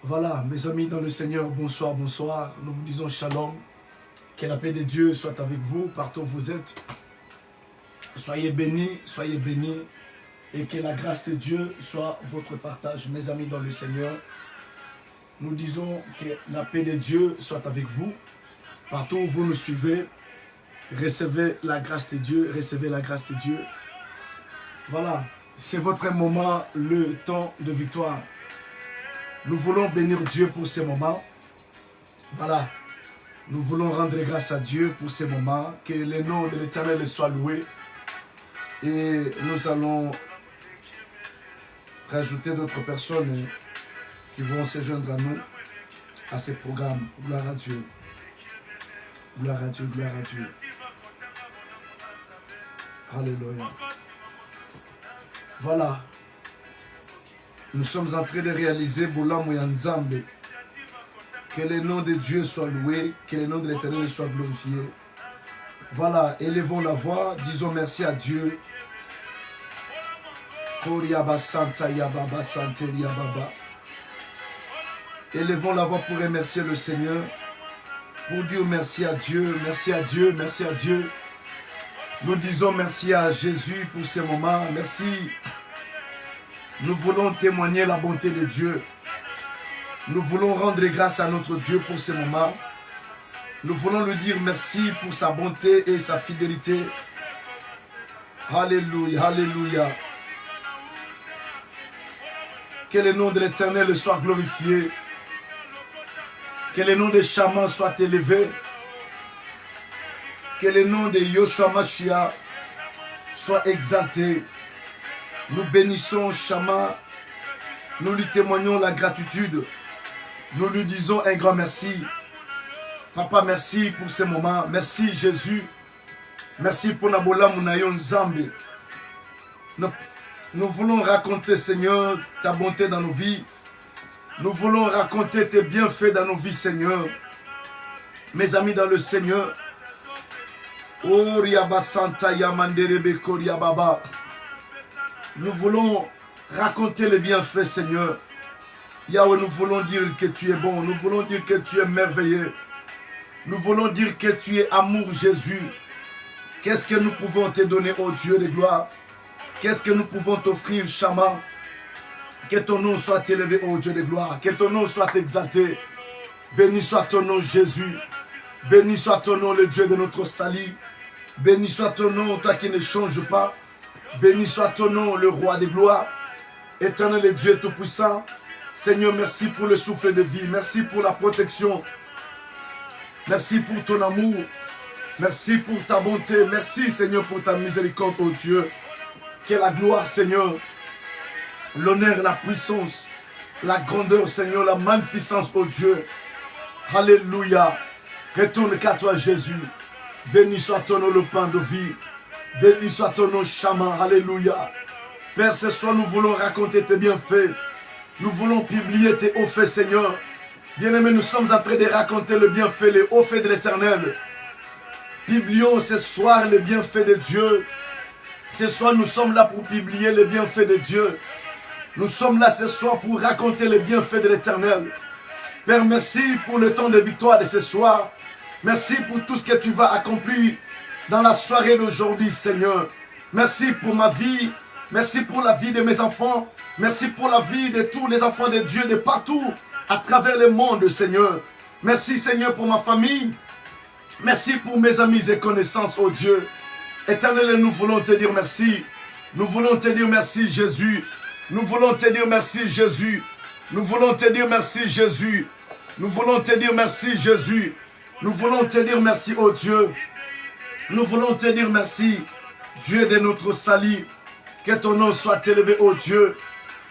Voilà, mes amis dans le Seigneur, bonsoir, bonsoir. Nous vous disons shalom. Que la paix de Dieu soit avec vous, partout où vous êtes. Soyez bénis, et que la grâce de Dieu soit votre partage. Mes amis dans le Seigneur, nous disons que la paix de Dieu soit avec vous, partout où vous nous suivez. Recevez la grâce de Dieu, recevez la grâce de Dieu. Voilà, c'est votre moment, le temps de victoire. Nous voulons bénir Dieu pour ces moments. Voilà, nous voulons rendre grâce à Dieu pour ces moments. Que le nom de l'Éternel soit loué. Et nous allons rajouter d'autres personnes qui vont se joindre à nous, à ces programmes. Gloire à Dieu. Gloire à Dieu, gloire à Dieu. Alléluia. Voilà. Nous sommes en train de réaliser Boulam Yanzambe. Que le nom de Dieu soit loué, que le nom de l'Éternel soit glorifié. Voilà, élevons la voix, disons merci à Dieu. Élevons la voix pour remercier le Seigneur. Pour dire merci à Dieu, merci à Dieu, merci à Dieu. Nous disons merci à Jésus pour ces moments. Merci. Nous voulons témoigner la bonté de Dieu. Nous voulons rendre grâce à notre Dieu pour ces moments. Nous voulons lui dire merci pour sa bonté et sa fidélité. Alléluia, alléluia. Que le nom de l'Éternel soit glorifié. Que le nom de Shama soit élevé. Que le nom de Yoshua Mashiach soit exalté. Nous bénissons Shama. Nous lui témoignons la gratitude. Nous lui disons un grand merci. Papa, merci pour ces moments. Merci Jésus. Merci pour Nabola Munayon Zambi. Nous voulons raconter, Seigneur, ta bonté dans nos vies. Nous voulons raconter tes bienfaits dans nos vies, Seigneur. Mes amis dans le Seigneur. Oh, Riaba Santa Yamanderebe Koriababa. Nous voulons raconter les bienfaits, Seigneur. Yahweh, nous voulons dire que tu es bon. Nous voulons dire que tu es merveilleux. Nous voulons dire que tu es amour, Jésus. Qu'est-ce que nous pouvons te donner, ô Dieu de gloire? Qu'est-ce que nous pouvons t'offrir, Shama? Que ton nom soit élevé, ô Dieu de gloire. Que ton nom soit exalté. Béni soit ton nom, Jésus. Béni soit ton nom, le Dieu de notre salut. Béni soit ton nom, toi qui ne changes pas. Béni soit ton nom, le roi des gloires. Éternel et Dieu tout-puissant. Seigneur, merci pour le souffle de vie. Merci pour la protection. Merci pour ton amour. Merci pour ta bonté. Merci, Seigneur, pour ta miséricorde, ô Dieu. Que la gloire, Seigneur, l'honneur, la puissance, la grandeur, Seigneur, la magnificence, ô Dieu. Alléluia. Retourne qu'à toi, Jésus. Béni soit ton nom, le pain de vie. Béni soit ton nom, Shama. Alléluia. Père, ce soir, nous voulons raconter tes bienfaits. Nous voulons publier tes hauts faits, Seigneur. Bien-aimés, nous sommes en train de raconter le bienfait, les hauts faits de l'Éternel. Publions ce soir les bienfaits de Dieu. Ce soir, nous sommes là pour publier les bienfaits de Dieu. Nous sommes là ce soir pour raconter les bienfaits de l'Éternel. Père, merci pour le temps de victoire de ce soir. Merci pour tout ce que tu vas accomplir dans la soirée d'aujourd'hui, Seigneur. Merci pour ma vie. Merci pour la vie de mes enfants. Merci pour la vie de tous les enfants de Dieu de partout, à travers le monde, Seigneur. Merci, Seigneur, pour ma famille. Merci pour mes amis et connaissances, oh Dieu. Éternel, nous voulons te dire merci. Nous voulons te dire merci, Jésus. Nous voulons te dire merci, Jésus. Nous voulons te dire merci, Jésus. Nous voulons te dire merci, Jésus. Nous voulons te dire merci, oh Dieu. Nous voulons te dire merci, Dieu de notre salut. Que ton nom soit élevé, oh Dieu.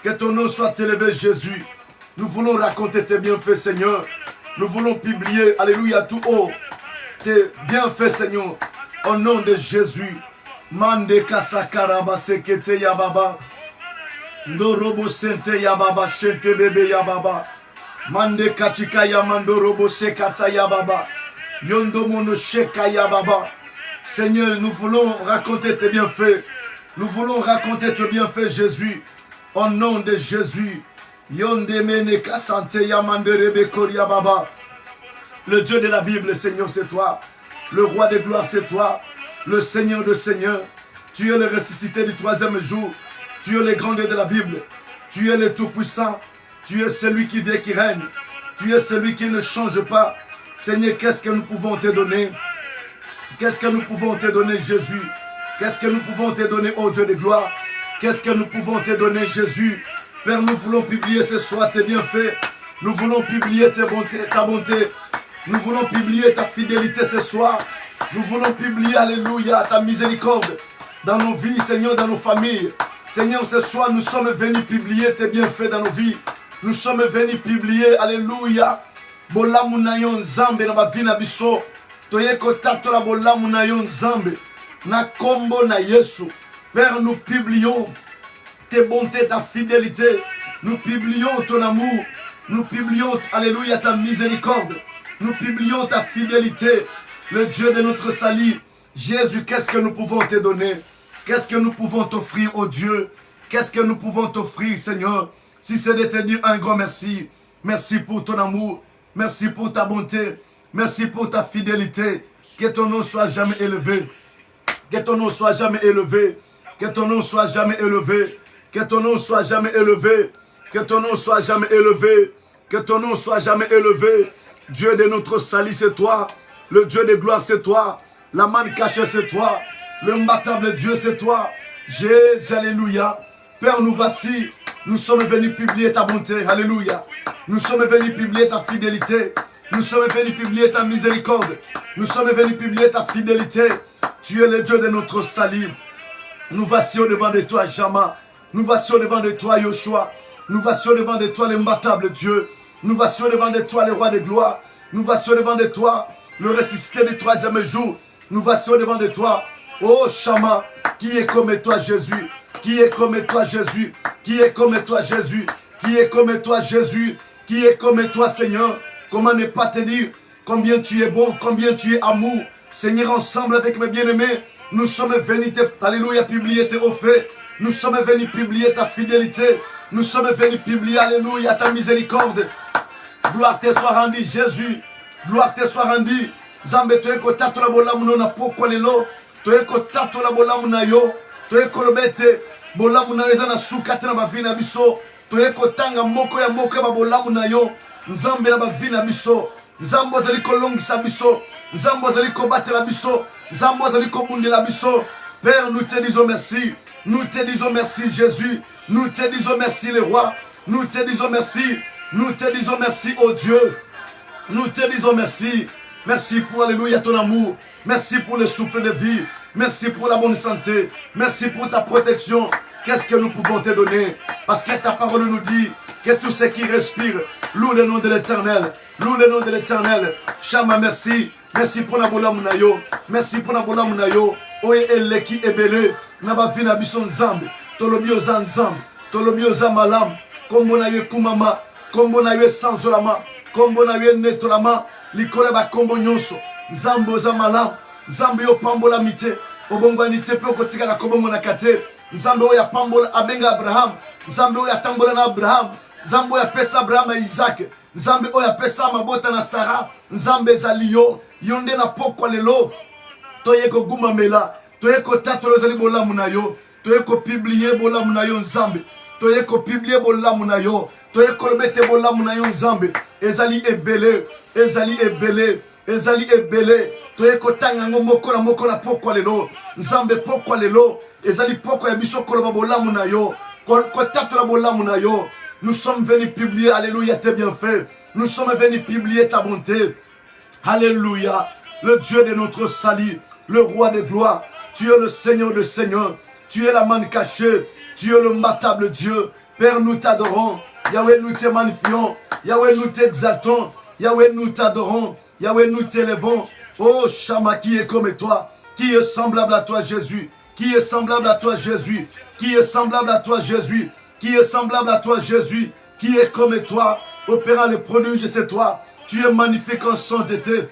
Que ton nom soit élevé, Jésus. Nous voulons raconter tes bienfaits, Seigneur. Nous voulons publier, alléluia, tout haut, tes bienfaits, Seigneur. Au nom de Jésus. Mande kasakaraba sekete yababa. Ndorobo sente yababa, shente bebe yababa. Mande katika yamando robo sekata yababa. Yondo mono sheka yababa. Seigneur, nous voulons raconter tes bienfaits. Nous voulons raconter tes bienfaits, Jésus. Au nom de Jésus. Yondemene kasante yamanderebe koria baba. Le Dieu de la Bible, Seigneur, c'est toi. Le roi des gloires, c'est toi. Le Seigneur de Seigneurs. Tu es le ressuscité du troisième jour. Tu es le grand Dieu de la Bible. Tu es le tout-puissant. Tu es celui qui vient, qui règne. Tu es celui qui ne change pas. Seigneur, qu'est-ce que nous pouvons te donner? Qu'est-ce que nous pouvons te donner, Jésus? Qu'est-ce que nous pouvons te donner, ô Dieu de gloire? Qu'est-ce que nous pouvons te donner, Jésus? Père, nous voulons publier ce soir tes bienfaits. Nous voulons publier ta bonté. Nous voulons publier ta fidélité ce soir. Nous voulons publier, alléluia, ta miséricorde dans nos vies, Seigneur, dans nos familles. Seigneur, ce soir, nous sommes venus publier tes bienfaits dans nos vies. Nous sommes venus publier, alléluia, bolamu na yo nzambe na bavi na biso. Toye kotatola bolamu na yo nzambe na kombo na Yesu. Père, nous publions tes bontés, ta fidélité. Nous publions ton amour. Nous publions, alléluia, ta miséricorde. Nous publions ta fidélité. Le Dieu de notre salut. Jésus, qu'est-ce que nous pouvons te donner? Qu'est-ce que nous pouvons t'offrir, oh Dieu? Qu'est-ce que nous pouvons t'offrir, Seigneur? Si c'est de te dire un grand merci. Merci pour ton amour. Merci pour ta bonté. Merci pour ta fidélité. Que ton nom soit jamais élevé. Que ton nom soit jamais élevé. Que ton nom soit jamais élevé. Que ton nom soit jamais élevé. Que ton nom soit jamais élevé. Que ton nom soit jamais élevé. Dieu de notre salut, c'est toi. Le Dieu de gloire, c'est toi. La manne cachée, c'est toi. Le imbattable Dieu, c'est toi. Jésus, alléluia. Père, nous voici. Nous sommes venus publier ta bonté. Alléluia. Nous sommes venus publier ta fidélité. Nous sommes venus publier ta miséricorde. Nous sommes venus publier ta fidélité. Tu es le Dieu de notre salut. Nous voici au devant de toi, Jama. Nous voici au devant de toi, Yoshua. Nous voici au devant de toi, l'imbattable Dieu. Nous voici au devant de toi, le roi de gloire. Nous voici au devant de toi, le ressuscité du troisième jour. Nous voici au devant de toi, oh Shama, qui est comme toi, Jésus. Qui est comme toi, Jésus. Qui est comme toi, Jésus. Qui est comme toi, Jésus. Qui est comme toi, Seigneur. Comment ne pas te dire combien tu es bon, combien tu es amour. Seigneur, ensemble avec mes bien-aimés, nous sommes venus, alléluia, publier tes hauts faits. Nous sommes venus publier ta fidélité. Nous sommes venus publier, alléluia, ta miséricorde. Gloire te soit rendue, Jésus. Gloire te soit rendue. Zambe toeko tato la bolamu no na poko lelo. Toeko tato la bolamu na yo. Toeko lobete bolamu na eza na sukate na bavi na biso. Toeko tanga moko ya ba bolamu na yo. Nzambe na bavi na biso. Nzambo zali kolongisa biso. Nzambo zali kobatela biso. Nzambo zali kobundela biso. Père, nous te disons merci. Nous te disons merci, Jésus. Nous te disons merci, le roi. Nous te disons merci. Nous te disons merci, oh Dieu. Nous te disons merci. Merci pour, alléluia, ton amour. Merci pour le souffle de vie. Merci pour la bonne santé. Merci pour ta protection. Qu'est-ce que nous pouvons te donner? Parce que ta parole nous dit que tout ce qui respire loue le nom de l'Éternel. Loue le nom de l'Éternel. Chama, merci. Merci pour la bola munayo. Merci pour la bola munayo. Oye eleki ebele. Naba vina bison zambi. Tolobio zan zambi. Tolobio zan malam. Kombo na ye kumama. Kombo na ye sanzolama. Kombo na ye netolama. Likole ba kombo nyonso. Zambo za malam. Zambi yo pambola mite. Obongwa nite pe okotika la kobongo na kate. Zambi oya pambola abenga Abraham. Zambi oya tambola na Abraham. Zambi oya pesa Abraham na Isaac. Zambi oya pesa mabota na Sarah. Zambi zaliyo. Yonde na pokwa lelo. Toyeko guma mela. Toyeko tatolo zali bola munayo. Toyeko publier bola munayo nzambe. Toyeko publier bola munayo. Toyeko lobete bola munayo nzambe. Ezali ebele. Ezali ebele. Ezali ebele. Toyeko tangango moko na pokwa lelo. Nzambe pokwa lelo. Ezali pokwa ya biso koloba bola munayo. Kotatola bola munayo. Nous sommes venus publier, alléluia, tes bienfaits. Nous sommes venus publier ta bonté. Alléluia. Le Dieu de notre salut, le roi de gloire. Tu es le Seigneur de Seigneurs. Tu es la manne cachée. Tu es le matable Dieu. Père, nous t'adorons. Yahweh, nous te magnifions. Yahweh, nous t'exaltons. Yahweh, nous t'adorons. Yahweh, nous t'élevons. Oh, Shama, qui est comme toi? Qui est semblable à toi, Jésus? Qui est semblable à toi, Jésus? Qui est semblable à toi, Jésus? Qui est semblable à toi, Jésus? Qui est comme toi? Opérant les prodiges, c'est toi. Tu es magnifique en sainteté.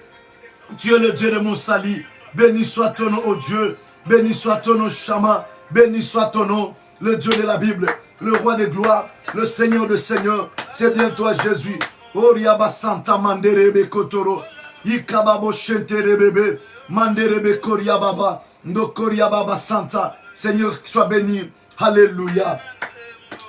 Tu es le Dieu de mon salut. Béni soit ton nom, ô Dieu. Béni soit ton nom, Shama. Béni soit ton nom, le Dieu de la Bible. le roi de gloire, le Seigneur de Seigneurs. C'est bien toi, Jésus. Oriaba Santa Manderebe Kotoro. Ikababo Shenterebebe. Manderebe Koriababa. No Koriababa Santa. Seigneur, sois béni. Alléluia.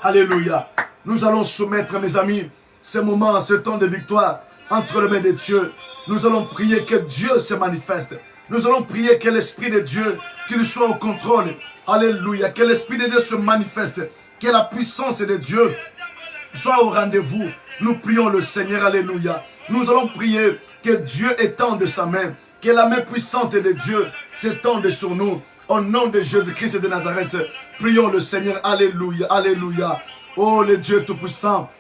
Alléluia. Nous allons soumettre, mes amis, ce moment, ce temps de victoire entre les mains de Dieu. Nous allons prier que Dieu se manifeste. Nous allons prier que l'Esprit de Dieu, qu'il soit au contrôle. Alléluia. Que l'Esprit de Dieu se manifeste. Que la puissance de Dieu soit au rendez-vous. Nous prions le Seigneur. Alléluia. Nous allons prier que Dieu étende sa main. Que la main puissante de Dieu s'étende sur nous. Au nom de Jésus-Christ de Nazareth, prions le Seigneur. Alléluia. Alléluia. Oh, le Dieu Tout-Puissant,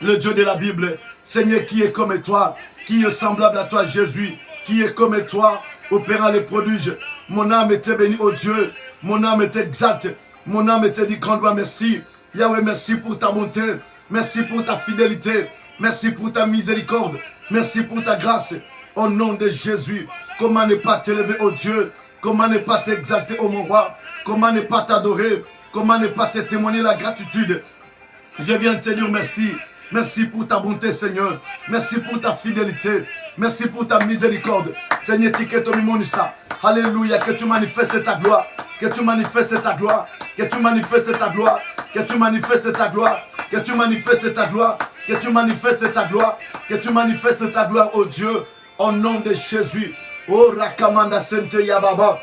le Dieu de la Bible, Seigneur, qui est comme toi, qui est semblable à toi, Jésus, qui est comme toi, opérant les prodiges. Mon âme était bénie, oh Dieu, mon âme était exacte, mon âme était dit grandement merci. Yahweh, merci pour ta bonté, merci pour ta fidélité, merci pour ta miséricorde, merci pour ta grâce. Au nom de Jésus, comment ne pas t'élever, oh Dieu, comment ne pas t'exalter, oh mon roi, comment ne pas t'adorer, comment ne pas te témoigner la gratitude. Je viens te dire merci. Merci pour ta bonté, Seigneur. Merci pour ta fidélité. Merci pour ta miséricorde. Seigneur, alléluia, que tu manifestes ta gloire. Que tu manifestes ta gloire. Que tu manifestes ta gloire. Que tu manifestes ta gloire. Que tu manifestes ta gloire. Que tu manifestes ta gloire. Que tu manifestes ta gloire, oh Dieu. Au nom de Jésus. Oh Rakamanda Sente Yababa.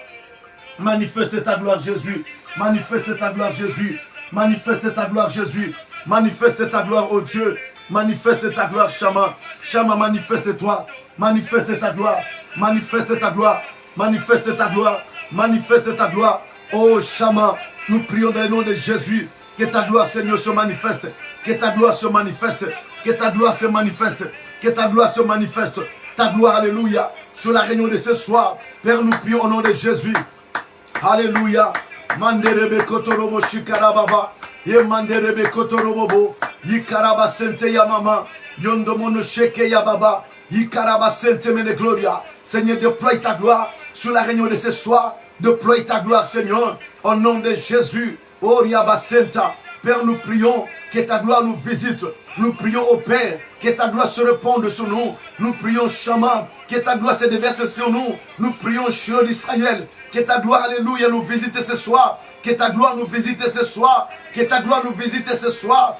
Manifeste ta gloire, Jésus. Manifeste ta gloire, Jésus. Manifeste ta gloire, Jésus. Manifeste ta gloire, oh Dieu. Manifeste ta gloire, Shama. Shama, manifeste-toi. Manifeste ta gloire. Manifeste ta gloire. Manifeste ta gloire. Manifeste ta gloire. Oh Shama, nous prions dans le nom de Jésus. Que ta gloire, Seigneur, se manifeste. Que ta gloire se manifeste. Que ta gloire se manifeste. Que ta gloire se manifeste. Ta gloire, alléluia. Sur la réunion de ce soir. Père, nous prions au nom de Jésus. Alléluia. Manderebe kotorobo shikarababa. Ye manderebe kotorobo. Yikaraba sente ya mama. Yondomono sheke ya baba. Yikaraba sente mene gloria. Seigneur, déploie ta gloire sur la réunion de ce soir. Déploie ta gloire, Seigneur. Au nom de Jésus. Oriaba senta. Père, nous prions que ta gloire nous visite. Nous prions au Père que ta gloire se réponde sur nous. Nous prions Shama, que ta gloire se déverse sur nous. Nous prions Shiloh d'Israël, que ta gloire, alléluia, nous visite ce soir. Que ta gloire nous visite ce soir. Que ta gloire nous visite ce soir.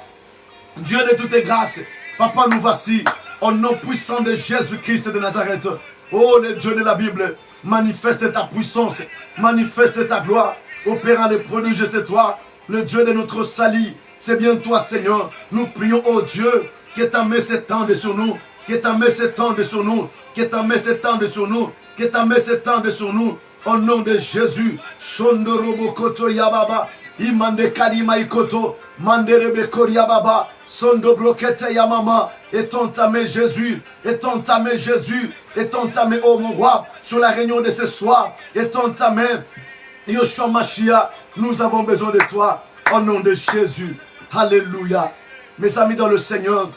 Dieu de toutes grâces, Papa, nous voici au nom puissant de Jésus-Christ de Nazareth. Oh, le Dieu de la Bible, manifeste ta puissance, manifeste ta gloire. Opérant les prodiges, c'est toi, le Dieu de notre salut. C'est bien toi, Seigneur. Nous prions, oh Dieu, que ta main s'étende sur nous. Que ta main s'étende sur nous. Que ta main s'étende sur nous. Que ta main s'étende sur nous. Au nom de Jésus. Shondorobo koto yababa. Imande kalima ikoto. Manderebe koryababa. Sondo brokete yamama. Étends ta main, Jésus. Étends ta main, Jésus. Étends ta main, oh mon roi, sur la réunion de ce soir. Étends ta main. Yoshua Mashiach, nous avons besoin de toi. Au nom de Jésus. Alléluia. Mes amis dans le Seigneur,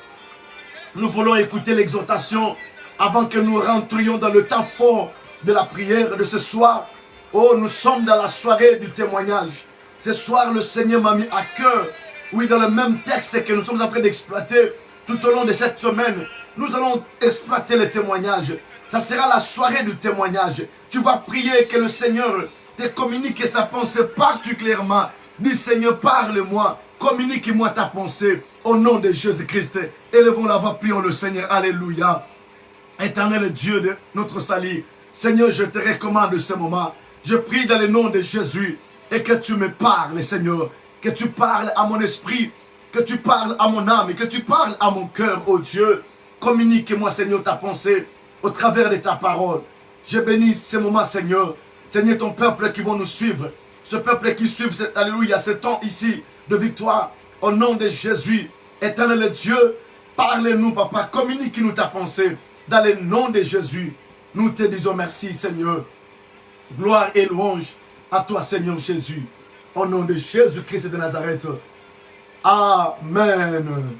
nous voulons écouter l'exhortation avant que nous rentrions dans le temps fort de la prière de ce soir. Oh, nous sommes dans la soirée du témoignage. Ce soir, le Seigneur m'a mis à cœur. Oui, dans le même texte que nous sommes en train d'exploiter tout au long de cette semaine, nous allons exploiter le témoignage. Ça sera la soirée du témoignage. Tu vas prier que le Seigneur te communique sa pensée particulièrement. Dis Seigneur, parle-moi, communique-moi ta pensée au nom de Jésus-Christ. Élevons la voix, prions le Seigneur. Alléluia. Éternel Dieu de notre salut, Seigneur, je te recommande ce moment. Je prie dans le nom de Jésus et que tu me parles, Seigneur. Que tu parles à mon esprit, que tu parles à mon âme et que tu parles à mon cœur, oh Dieu. Communique-moi, Seigneur, ta pensée au travers de ta parole. Je bénis ce moment, Seigneur. Seigneur, ton peuple qui va nous suivre. Ce peuple qui suit, alléluia, ce temps ici de victoire. Au nom de Jésus, éternel Dieu, parle-nous, Papa. Communique-nous ta pensée. Dans le nom de Jésus, nous te disons merci, Seigneur. Gloire et louange à toi, Seigneur Jésus. Au nom de Jésus-Christ de Nazareth. Amen.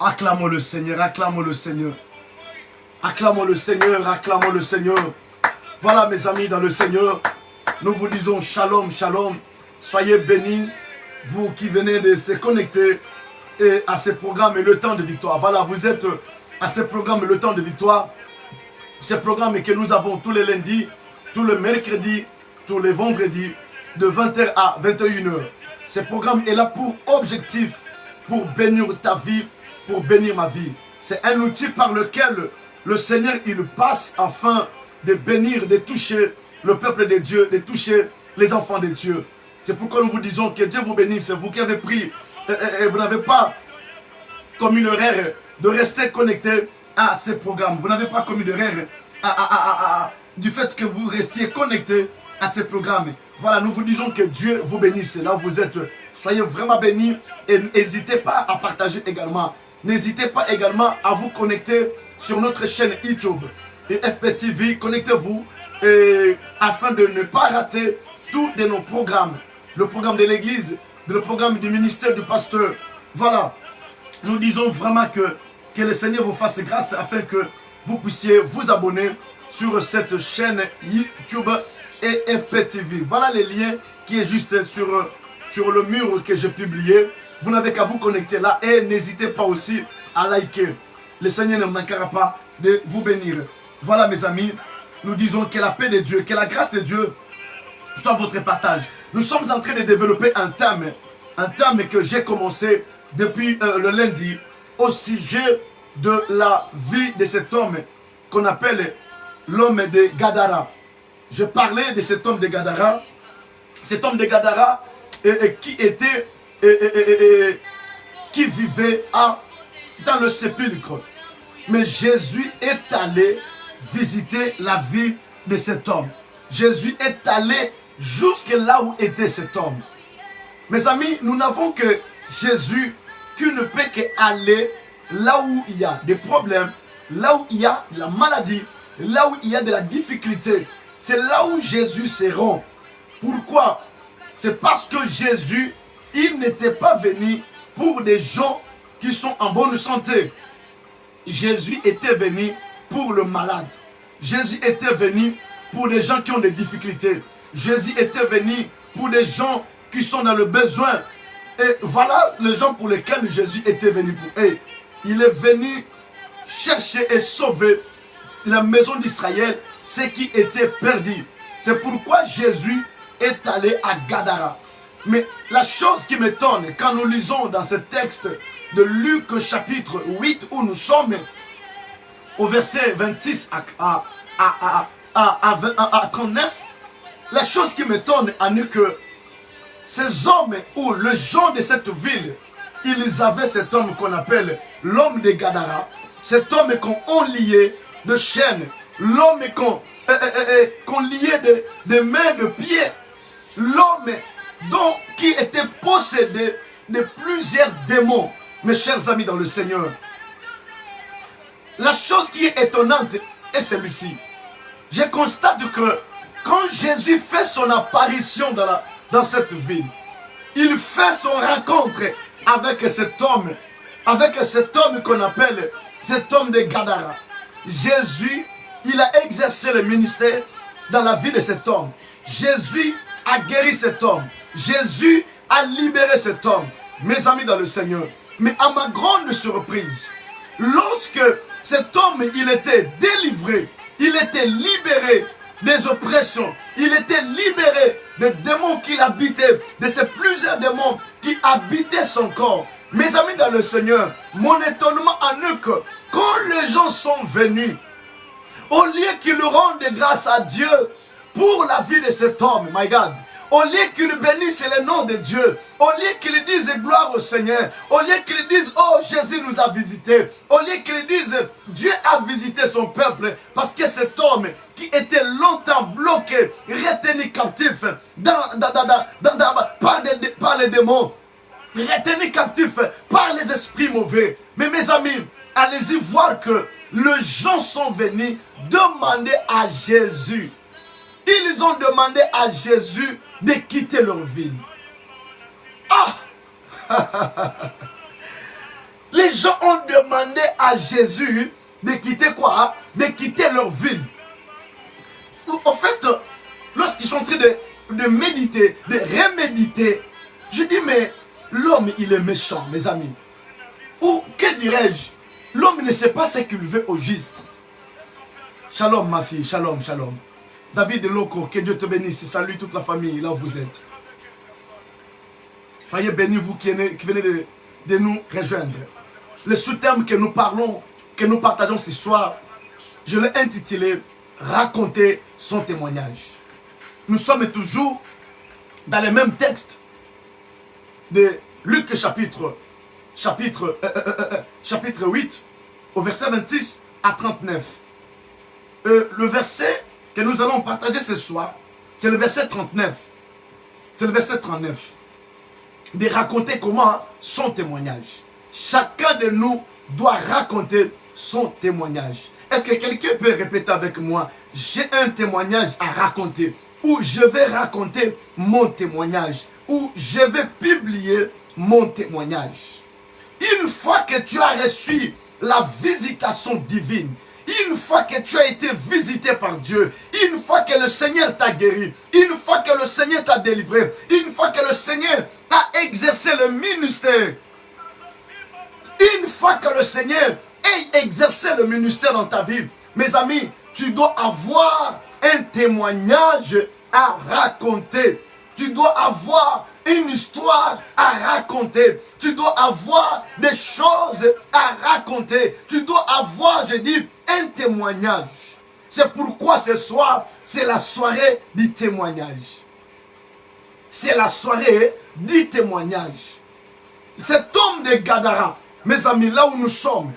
Acclamons le Seigneur, acclamons le Seigneur. Acclamons le Seigneur, acclamons le Seigneur. Voilà mes amis dans le Seigneur. Nous vous disons shalom, shalom. Soyez bénis, vous qui venez de se connecter à ce programme et le temps de victoire. Voilà, vous êtes à ce programme le temps de victoire. Ce programme que nous avons tous les lundis, tous les mercredis, tous les vendredis, de 20h à 21h. Ce programme est là pour objectif, pour bénir ta vie, pour bénir ma vie. C'est un outil par lequel le Seigneur il passe afin de bénir, de toucher le peuple de Dieu, de toucher les enfants de Dieu. C'est pourquoi nous vous disons que Dieu vous bénisse. Vous qui avez pris, vous n'avez pas commis l'erreur de rester connecté à ce programme. Vous n'avez pas commis l'erreur du fait que vous restiez connecté à ce programme. Voilà, nous vous disons que Dieu vous bénisse. Là où vous êtes, soyez vraiment bénis et n'hésitez pas à partager également. N'hésitez pas également à vous connecter sur notre chaîne YouTube et FPTV. Connectez-vous afin de ne pas rater tous de nos programmes. Le programme de l'église, le programme du ministère du pasteur. Voilà, nous disons vraiment que le Seigneur vous fasse grâce afin que vous puissiez vous abonner sur cette chaîne YouTube et FPTV. Voilà les liens qui est juste sur le mur que j'ai publié. Vous n'avez qu'à vous connecter là et n'hésitez pas aussi à liker. Le Seigneur ne manquera pas de vous bénir. Voilà mes amis, nous disons que la paix de Dieu, que la grâce de Dieu soit votre partage. Nous sommes en train de développer un thème que j'ai commencé depuis le lundi au sujet de la vie de cet homme qu'on appelle l'homme de Gadara. Je parlais de cet homme de Gadara. Cet homme de Gadara qui vivait dans le sépulcre. Mais Jésus est allé visiter la vie de cet homme. Jésus est allé jusque là où était cet homme. Mes amis, nous n'avons que Jésus qui ne peut qu'aller là où il y a des problèmes, là où il y a de la maladie, là où il y a de la difficulté. C'est là où Jésus se rend. Pourquoi? C'est parce que Jésus, il n'était pas venu pour des gens qui sont en bonne santé. Jésus était venu pour le malade. Jésus était venu pour des gens qui ont des difficultés. Jésus était venu pour des gens qui sont dans le besoin. Et voilà les gens pour lesquels Jésus était venu pour eux. Il est venu chercher et sauver la maison d'Israël, ce qui était perdu. C'est pourquoi Jésus est allé à Gadara. Mais la chose qui m'étonne quand nous lisons dans ce texte de Luc chapitre 8 où nous sommes, au verset 26 à 39, la chose qui m'étonne est que ces hommes ou les gens de cette ville, ils avaient cet homme qu'on appelle l'homme de Gadara, cet homme qu'on liait de chaînes, l'homme qu'on liait de mains, de pieds, l'homme qui était possédé de plusieurs démons. Mes chers amis dans le Seigneur, la chose qui est étonnante est celle-ci. Je constate que quand Jésus fait son apparition dans cette ville, il fait son rencontre avec cet homme qu'on appelle cet homme de Gadara. Jésus, il a exercé le ministère dans la vie de cet homme. Jésus a guéri cet homme. Jésus a libéré cet homme. Mes amis dans le Seigneur. Mais à ma grande surprise, lorsque cet homme, il était délivré, il était libéré des oppressions, il était libéré des démons qui l'habitaient, de ces plusieurs démons qui habitaient son corps. Mes amis dans le Seigneur, mon étonnement en eux que quand les gens sont venus, au lieu qu'ils rendent grâce à Dieu pour la vie de cet homme, my God, au lieu qu'ils bénissent le nom de Dieu, au lieu qu'ils disent gloire au Seigneur, au lieu qu'ils disent oh Jésus nous a visités, au lieu qu'ils disent Dieu a visité son peuple, parce que cet homme qui était longtemps bloqué, retenu captif par les démons, retenu captif par les esprits mauvais. Mais mes amis, allez-y voir que les gens sont venus demander à Jésus. Ils ont demandé à Jésus de quitter leur ville. Les gens ont demandé à Jésus de quitter quoi? De quitter leur ville. En fait, lorsqu'ils sont en train de méditer, de reméditer, je dis mais l'homme, il est méchant, mes amis. Ou, que dirais-je, l'homme ne sait pas ce qu'il veut au juste. Shalom, ma fille, shalom, shalom. David de Loco, que Dieu te bénisse. Salut toute la famille, là où vous êtes. Soyez bénis, vous qui venez de nous rejoindre. Le sous-terme que nous parlons, que nous partageons ce soir, je l'ai intitulé « Raconter son témoignage ». Nous sommes toujours dans les mêmes textes de Luc chapitre 8, au verset 26 à 39. Le verset que nous allons partager ce soir, c'est le verset 39. C'est le verset 39. De raconter comment son témoignage. Chacun de nous doit raconter son témoignage. Est-ce que quelqu'un peut répéter avec moi? J'ai un témoignage à raconter. Ou je vais raconter mon témoignage. Ou je vais publier mon témoignage. Une fois que tu as reçu la visitation divine, une fois que tu as été visité par Dieu, une fois que le Seigneur t'a guéri, une fois que le Seigneur t'a délivré, une fois que le Seigneur a exercé le ministère, une fois que le Seigneur ait exercé le ministère dans ta vie, mes amis, tu dois avoir un témoignage à raconter. Tu dois avoir une histoire à raconter. Tu dois avoir des choses à raconter. Tu dois avoir, je dis, un témoignage. C'est pourquoi ce soir, c'est la soirée du témoignage. C'est la soirée du témoignage. Cet homme de Gadara, mes amis, là où nous sommes,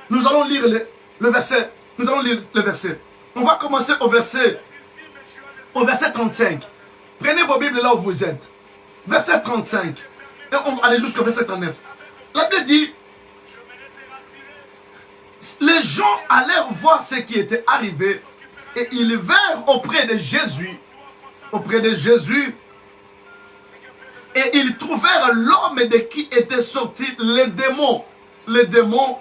nous allons lire le verset. Nous allons lire le verset. On va commencer au verset 35. Prenez vos Bibles là où vous êtes. Verset 35. Et on va aller jusqu'au verset 39. La Bible dit, les gens allèrent voir ce qui était arrivé et ils vinrent auprès de Jésus. Et ils trouvèrent l'homme de qui était sorti les démons. Les démons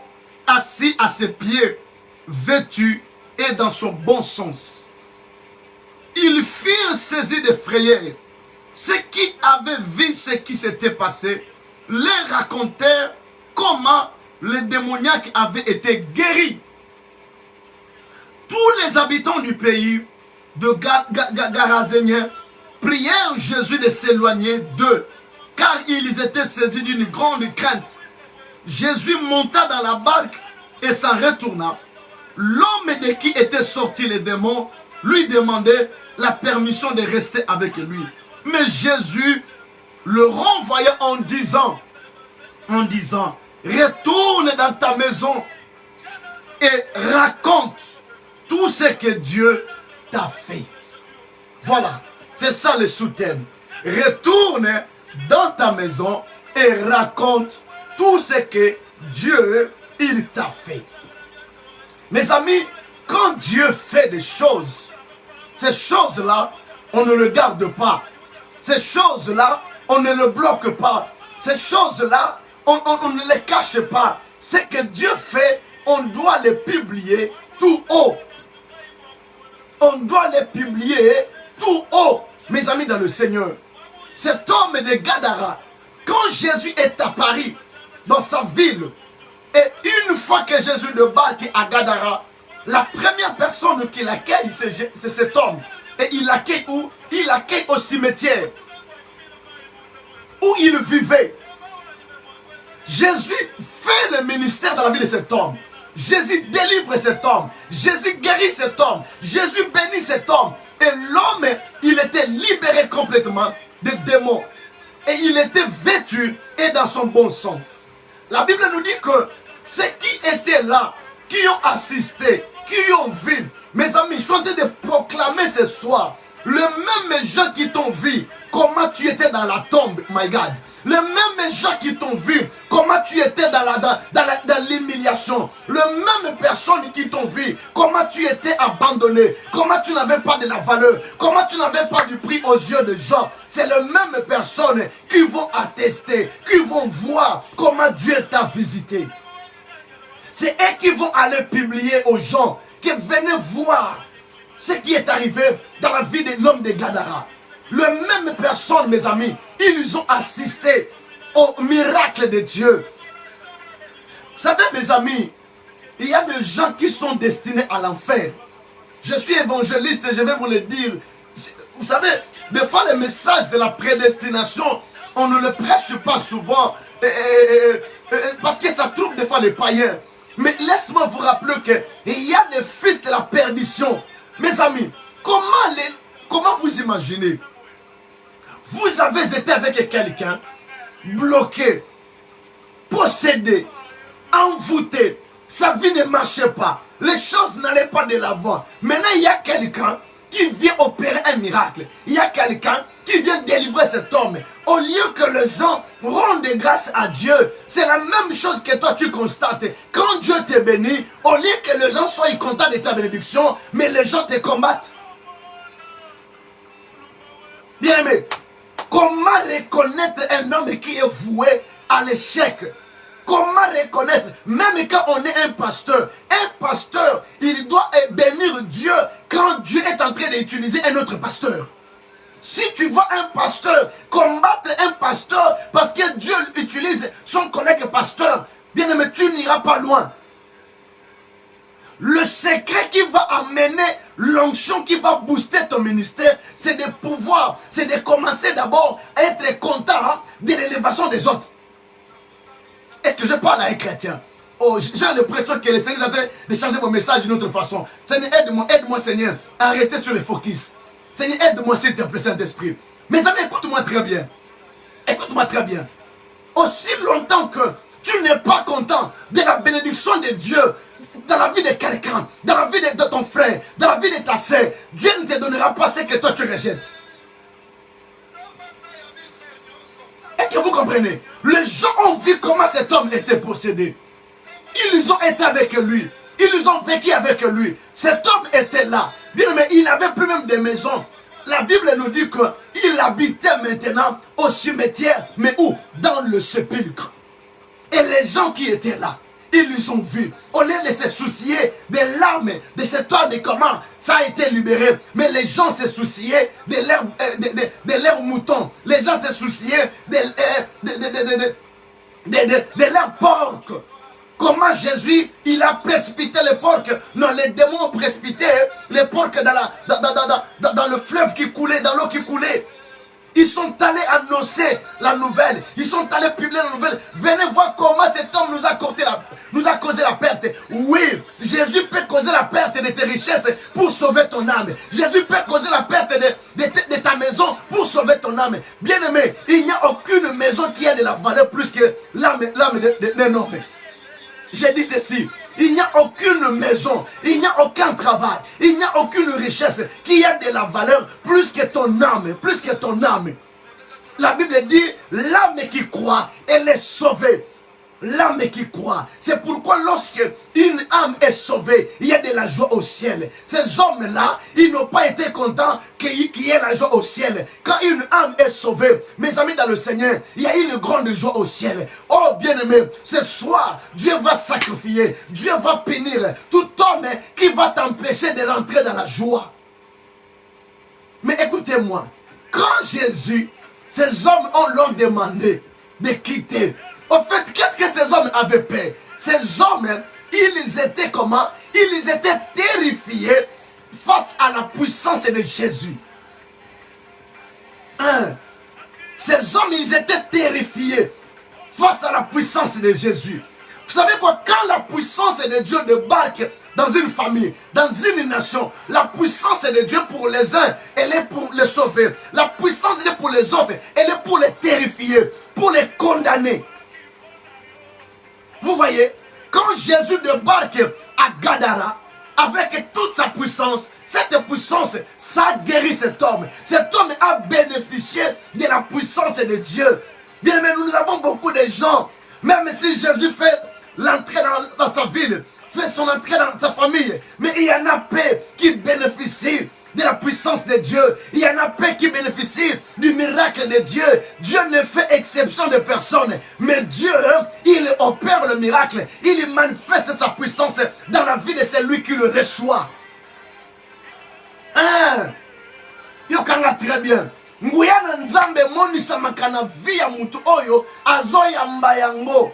assis à ses pieds, vêtu et dans son bon sens. Ils furent saisis de frayeur. Ceux qui avaient vu ce qui s'était passé les racontèrent comment le démoniaque avait été guéri. Tous les habitants du pays de Garazéniens prièrent Jésus de s'éloigner d'eux, car ils étaient saisis d'une grande crainte. Jésus monta dans la barque et s'en retourna. L'homme de qui étaient sortis les démons lui demandait la permission de rester avec lui. Mais Jésus le renvoya en disant, retourne dans ta maison et raconte tout ce que Dieu t'a fait. Voilà, c'est ça le sous-thème. Retourne dans ta maison et raconte tout ce que Dieu il t'a fait. Mes amis, quand Dieu fait des choses, ces choses-là, on ne le garde pas. Ces choses-là, on ne le bloque pas. Ces choses-là, on ne les cache pas. Ce que Dieu fait, on doit les publier tout haut. On doit les publier tout haut. Mes amis dans le Seigneur, cet homme de Gadara, quand Jésus est apparu dans sa ville, et une fois que Jésus débarque à Gadara, la première personne qu'il accueille, c'est cet homme. Et il l'accueille où? Il l'accueille au cimetière où il vivait. Jésus fait le ministère dans la vie de cet homme. Jésus délivre cet homme. Jésus guérit cet homme. Jésus bénit cet homme. Et l'homme, il était libéré complètement des démons. Et il était vêtu et dans son bon sens. La Bible nous dit que ceux qui étaient là, qui ont assisté, qui ont vu, mes amis, je suis en train de proclamer ce soir, le même gens qui t'ont vu, comment tu étais dans la tombe, my God. Les mêmes gens qui t'ont vu, comment tu étais dans l'humiliation. Les mêmes personnes qui t'ont vu, comment tu étais abandonné, comment tu n'avais pas de la valeur, comment tu n'avais pas du prix aux yeux des gens. C'est les mêmes personnes qui vont attester, qui vont voir comment Dieu t'a visité. C'est eux qui vont aller publier aux gens, qui venez voir ce qui est arrivé dans la vie de l'homme de Gadara. Les mêmes personnes, mes amis, ils ont assisté au miracle de Dieu. Vous savez, mes amis, il y a des gens qui sont destinés à l'enfer. Je suis évangéliste et je vais vous le dire. Vous savez, des fois les messages de la prédestination, on ne le prêche pas souvent parce que ça trouve des fois les païens. Mais laisse-moi vous rappeler qu'il y a des fils de la perdition. Mes amis, comment vous imaginez? Vous avez été avec quelqu'un, bloqué, possédé, envoûté. Sa vie ne marchait pas. Les choses n'allaient pas de l'avant. Maintenant, il y a quelqu'un qui vient opérer un miracle. Il y a quelqu'un qui vient délivrer cet homme. Au lieu que les gens rendent grâce à Dieu, c'est la même chose que toi tu constates. Quand Dieu te bénit, au lieu que les gens soient contents de ta bénédiction, mais les gens te combattent. Bien aimé, comment reconnaître un homme qui est voué à l'échec? Comment reconnaître, même quand on est un pasteur, il doit bénir Dieu quand Dieu est en train d'utiliser un autre pasteur. Si tu vois un pasteur combattre un pasteur parce que Dieu utilise son collègue pasteur, bien aimé, tu n'iras pas loin. Le secret qui va amener l'onction qui va booster ton ministère, c'est de pouvoir, c'est de commencer d'abord à être content de l'élévation des autres. Est-ce que je parle à un chrétien? Oh, j'ai l'impression que le Seigneur est en train de changer mon message d'une autre façon. Seigneur, aide-moi Seigneur, à rester sur le focus. Seigneur, aide-moi s'il te plaît, Saint-Esprit. Mes amis, écoute-moi très bien. Écoute-moi très bien. Aussi longtemps que tu n'es pas content de la bénédiction de Dieu dans la vie de quelqu'un, dans la vie de ton frère, dans la vie de ta sœur, Dieu ne te donnera pas ce que toi tu rejettes. Est-ce que vous comprenez? Les gens ont vu comment cet homme était possédé. Ils ont été avec lui. Ils ont vécu avec lui. Cet homme était là. Bien, mais il n'avait plus même de maison. La Bible nous dit qu'il habitait maintenant au cimetière. Mais où? Dans le sépulcre. Et les gens qui étaient là, ils les ont vus. Au lieu de se soucier des larmes de cet homme et comment ça a été libéré. Mais les gens se souciaient de leurs moutons. Les gens se souciaient de leurs porcs. Comment Jésus, il a précipité les porcs. Non, les démons ont précipité les porcs dans le fleuve qui coulait, dans l'eau qui coulait. Ils sont allés annoncer la nouvelle. Ils sont allés publier la nouvelle. Venez voir comment cet homme nous a causé la perte. Oui, Jésus peut causer la perte de tes richesses pour sauver ton âme. Jésus peut causer la perte de ta maison pour sauver ton âme. Bien aimé, il n'y a aucune maison qui a de la valeur plus que l'âme d'un homme. J'ai dit ceci, il n'y a aucune maison, il n'y a aucun travail, il n'y a aucune richesse qui a de la valeur plus que ton âme, plus que ton âme. La Bible dit, l'âme qui croit, elle est sauvée. L'âme qui croit. C'est pourquoi lorsque une âme est sauvée, il y a de la joie au ciel. Ces hommes-là, ils n'ont pas été contents qu'il y ait la joie au ciel. Quand une âme est sauvée, mes amis dans le Seigneur, il y a une grande joie au ciel. Oh bien-aimé, ce soir, Dieu va sacrifier, Dieu va punir tout homme qui va t'empêcher de rentrer dans la joie. Mais écoutez-moi, quand Jésus, ces hommes l'ont demandé de quitter. En fait, qu'est-ce que ces hommes avaient peur? Ces hommes, ils étaient comment? Ils étaient terrifiés face à la puissance de Jésus. Ces hommes, ils étaient terrifiés face à la puissance de Jésus. Vous savez quoi? Quand la puissance de Dieu débarque dans une famille, dans une nation, la puissance de Dieu pour les uns, elle est pour les sauver. La puissance de Dieu pour les autres, elle est pour les terrifier, pour les condamner. Vous voyez, quand Jésus débarque à Gadara, avec toute sa puissance, cette puissance, ça guérit cet homme. Cet homme a bénéficié de la puissance de Dieu. Bien, mais nous avons beaucoup de gens, même si Jésus fait l'entrée dans sa ville, fait son entrée dans sa famille, mais il y en a peu qui bénéficient de la puissance de Dieu. Il y en a peu qui bénéficient du miracle de Dieu. Dieu ne fait exception de personne. Mais Dieu, il opère le miracle. Il manifeste sa puissance dans la vie de celui qui le reçoit. Yokanga très bien. nguya na nzambe monisamaka na vi ya mutu oyo azoyamba yango.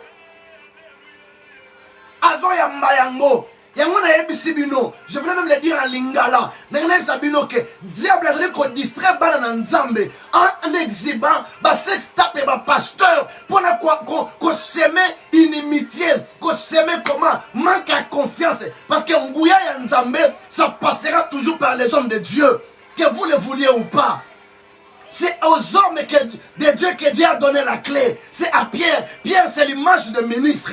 Azoyamba yango. Yango na yebisi bino, je voulais même le dire en lingala. Na yebisa bino que diable a ko distraire bana na nzambe en exhibant ba sex tape ba pasteur pour na ko semer inimitié, ko semer comment manque à confiance parce que nguya ya nzambe ça passera toujours par les hommes de Dieu, que vous le vouliez ou pas. C'est aux hommes de Dieu que Dieu a donné la clé. C'est à Pierre. Pierre c'est l'image de ministre.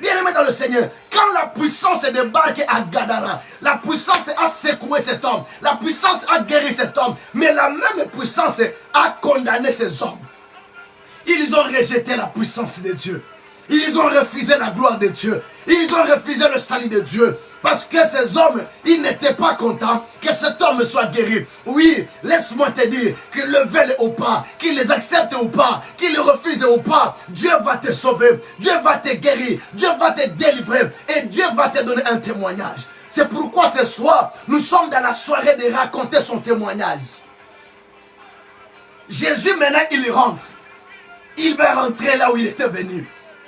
Bien-aimé dans le Seigneur, quand la puissance débarque à Gadara, la puissance a secoué cet homme, la puissance a guéri cet homme, mais la même puissance a condamné ces hommes. Ils ont rejeté la puissance de Dieu. Ils ont refusé la gloire de Dieu. Ils ont refusé le salut de Dieu. Parce que ces hommes, ils n'étaient pas contents que cet homme soit guéri. Oui, laisse-moi te dire qu'ils le veulent ou pas, qu'ils les acceptent ou pas, qu'ils le refusent ou pas, Dieu va te sauver, Dieu va te guérir, Dieu va te délivrer et Dieu va te donner un témoignage. C'est pourquoi ce soir, nous sommes dans la soirée de raconter son témoignage. Jésus maintenant, il rentre. Il va rentrer là où il était venu.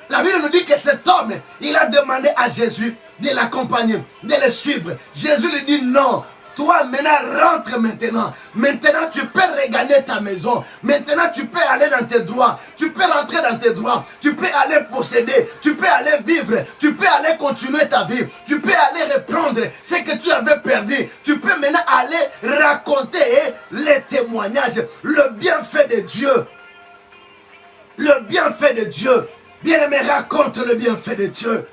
La Bible nous dit que cet homme, il a demandé à Jésus de l'accompagner, de le suivre. Jésus lui dit non. Toi maintenant rentre maintenant. Maintenant tu peux regagner ta maison. Maintenant tu peux aller dans tes droits. Tu peux rentrer dans tes droits. Tu peux aller posséder. Tu peux aller vivre. Tu peux aller continuer ta vie. Tu peux aller reprendre ce que tu avais perdu. Tu peux maintenant aller raconter les témoignages. Le bienfait de Dieu. Le bienfait de Dieu. Bien-aimé, raconte le bienfait de Dieu.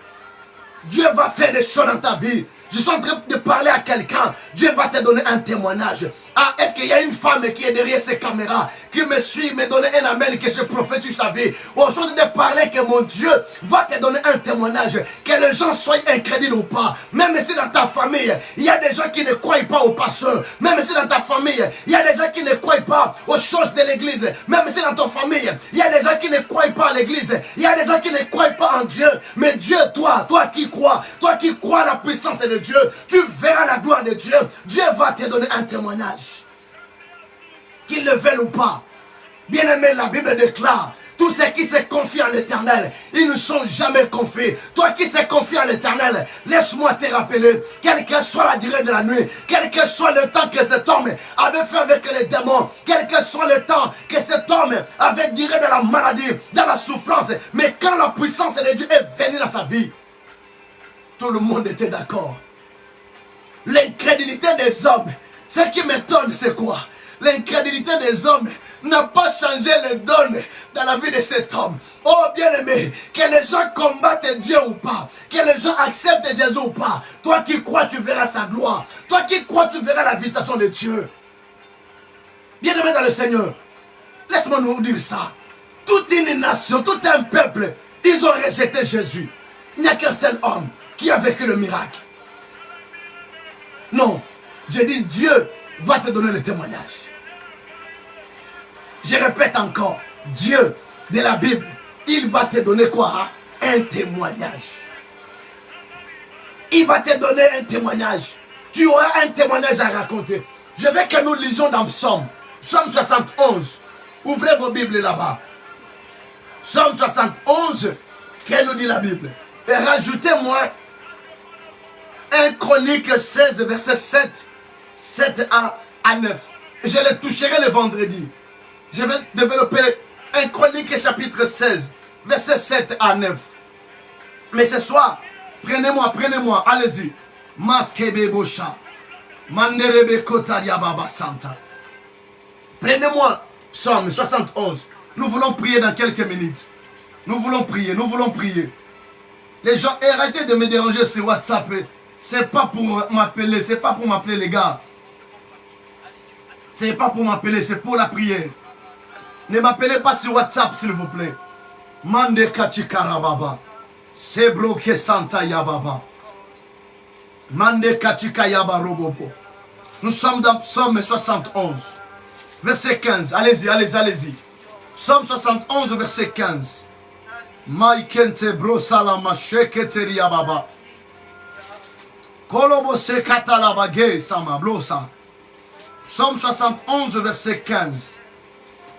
Dieu va faire des choses dans ta vie. Je suis en train de parler à quelqu'un. Dieu va te donner un témoignage. Ah, est-ce qu'il y a une femme qui est derrière ces caméras, qui me suit, me donne un amen, que je prophétise sa vie. Aujourd'hui de parler que mon Dieu va te donner un témoignage. Que les gens soient incrédules ou pas. Même si dans ta famille, il y a des gens qui ne croient pas au pasteur. Même si dans ta famille, il y a des gens qui ne croient pas aux choses de l'église. Même si dans ta famille, il y a des gens qui ne croient pas à l'église. Il y a des gens qui ne croient pas en Dieu. Mais Dieu, toi qui crois à la puissance de Dieu, tu verras la gloire de Dieu. Dieu va te donner un témoignage. Qu'ils le veulent ou pas. Bien aimé, la Bible déclare, tous ceux qui se confient à l'Éternel, ils ne sont jamais confiés. Toi qui se confies à l'Éternel, laisse-moi te rappeler, quelle que soit la durée de la nuit, quel que soit le temps que cet homme avait fait avec les démons, quel que soit le temps que cet homme avait duré dans la maladie, dans la souffrance, mais quand la puissance de Dieu est venue dans sa vie, tout le monde était d'accord. L'incrédulité des hommes, ce qui m'étonne, c'est quoi? L'incrédulité des hommes n'a pas changé le donne dans la vie de cet homme. Oh bien-aimé, que les gens combattent Dieu ou pas, que les gens acceptent Jésus ou pas, toi qui crois, tu verras sa gloire. Toi qui crois, tu verras la visitation de Dieu. Bien-aimé dans le Seigneur, laisse-moi nous dire ça. Toute une nation, tout un peuple, ils ont rejeté Jésus. Il n'y a qu'un seul homme qui a vécu le miracle. Non, je dis Dieu va te donner le témoignage. Je répète encore, Dieu de la Bible, il va te donner quoi? Un témoignage. Il va te donner un témoignage. Tu auras un témoignage à raconter. Je veux que nous lisions dans Psaume 71. Ouvrez vos Bibles là-bas. Psaume 71, qu'elle nous dit la Bible. Et rajoutez-moi 1 Chronique 16, verset 7 à 9. Je les toucherai le vendredi. Je vais développer 1 Chronique chapitre 16, verset 7 à 9. Mais ce soir, prenez-moi, allez-y. Maskebe Bosha. Manderebe Kotaria Baba Santa. Prenez-moi Psaume 71. Nous voulons prier dans quelques minutes. Nous voulons prier. Les gens, arrêtez de me déranger sur WhatsApp. C'est pas pour m'appeler, les gars. C'est pas pour m'appeler, c'est pour la prière. Ne m'appelez pas sur WhatsApp, s'il vous plaît. Mande Kachikara Baba. Sebro Kesanta Yababa. Mande Kachika Yaba Robobo. Nous sommes dans Psaume 71, verset 15. Allez-y. Psaume 71, verset 15. Maïkente Brosalama Sheketeri Yababa. Kolobo Sekata Labage Sama Blosa. Psaume 71, verset 15.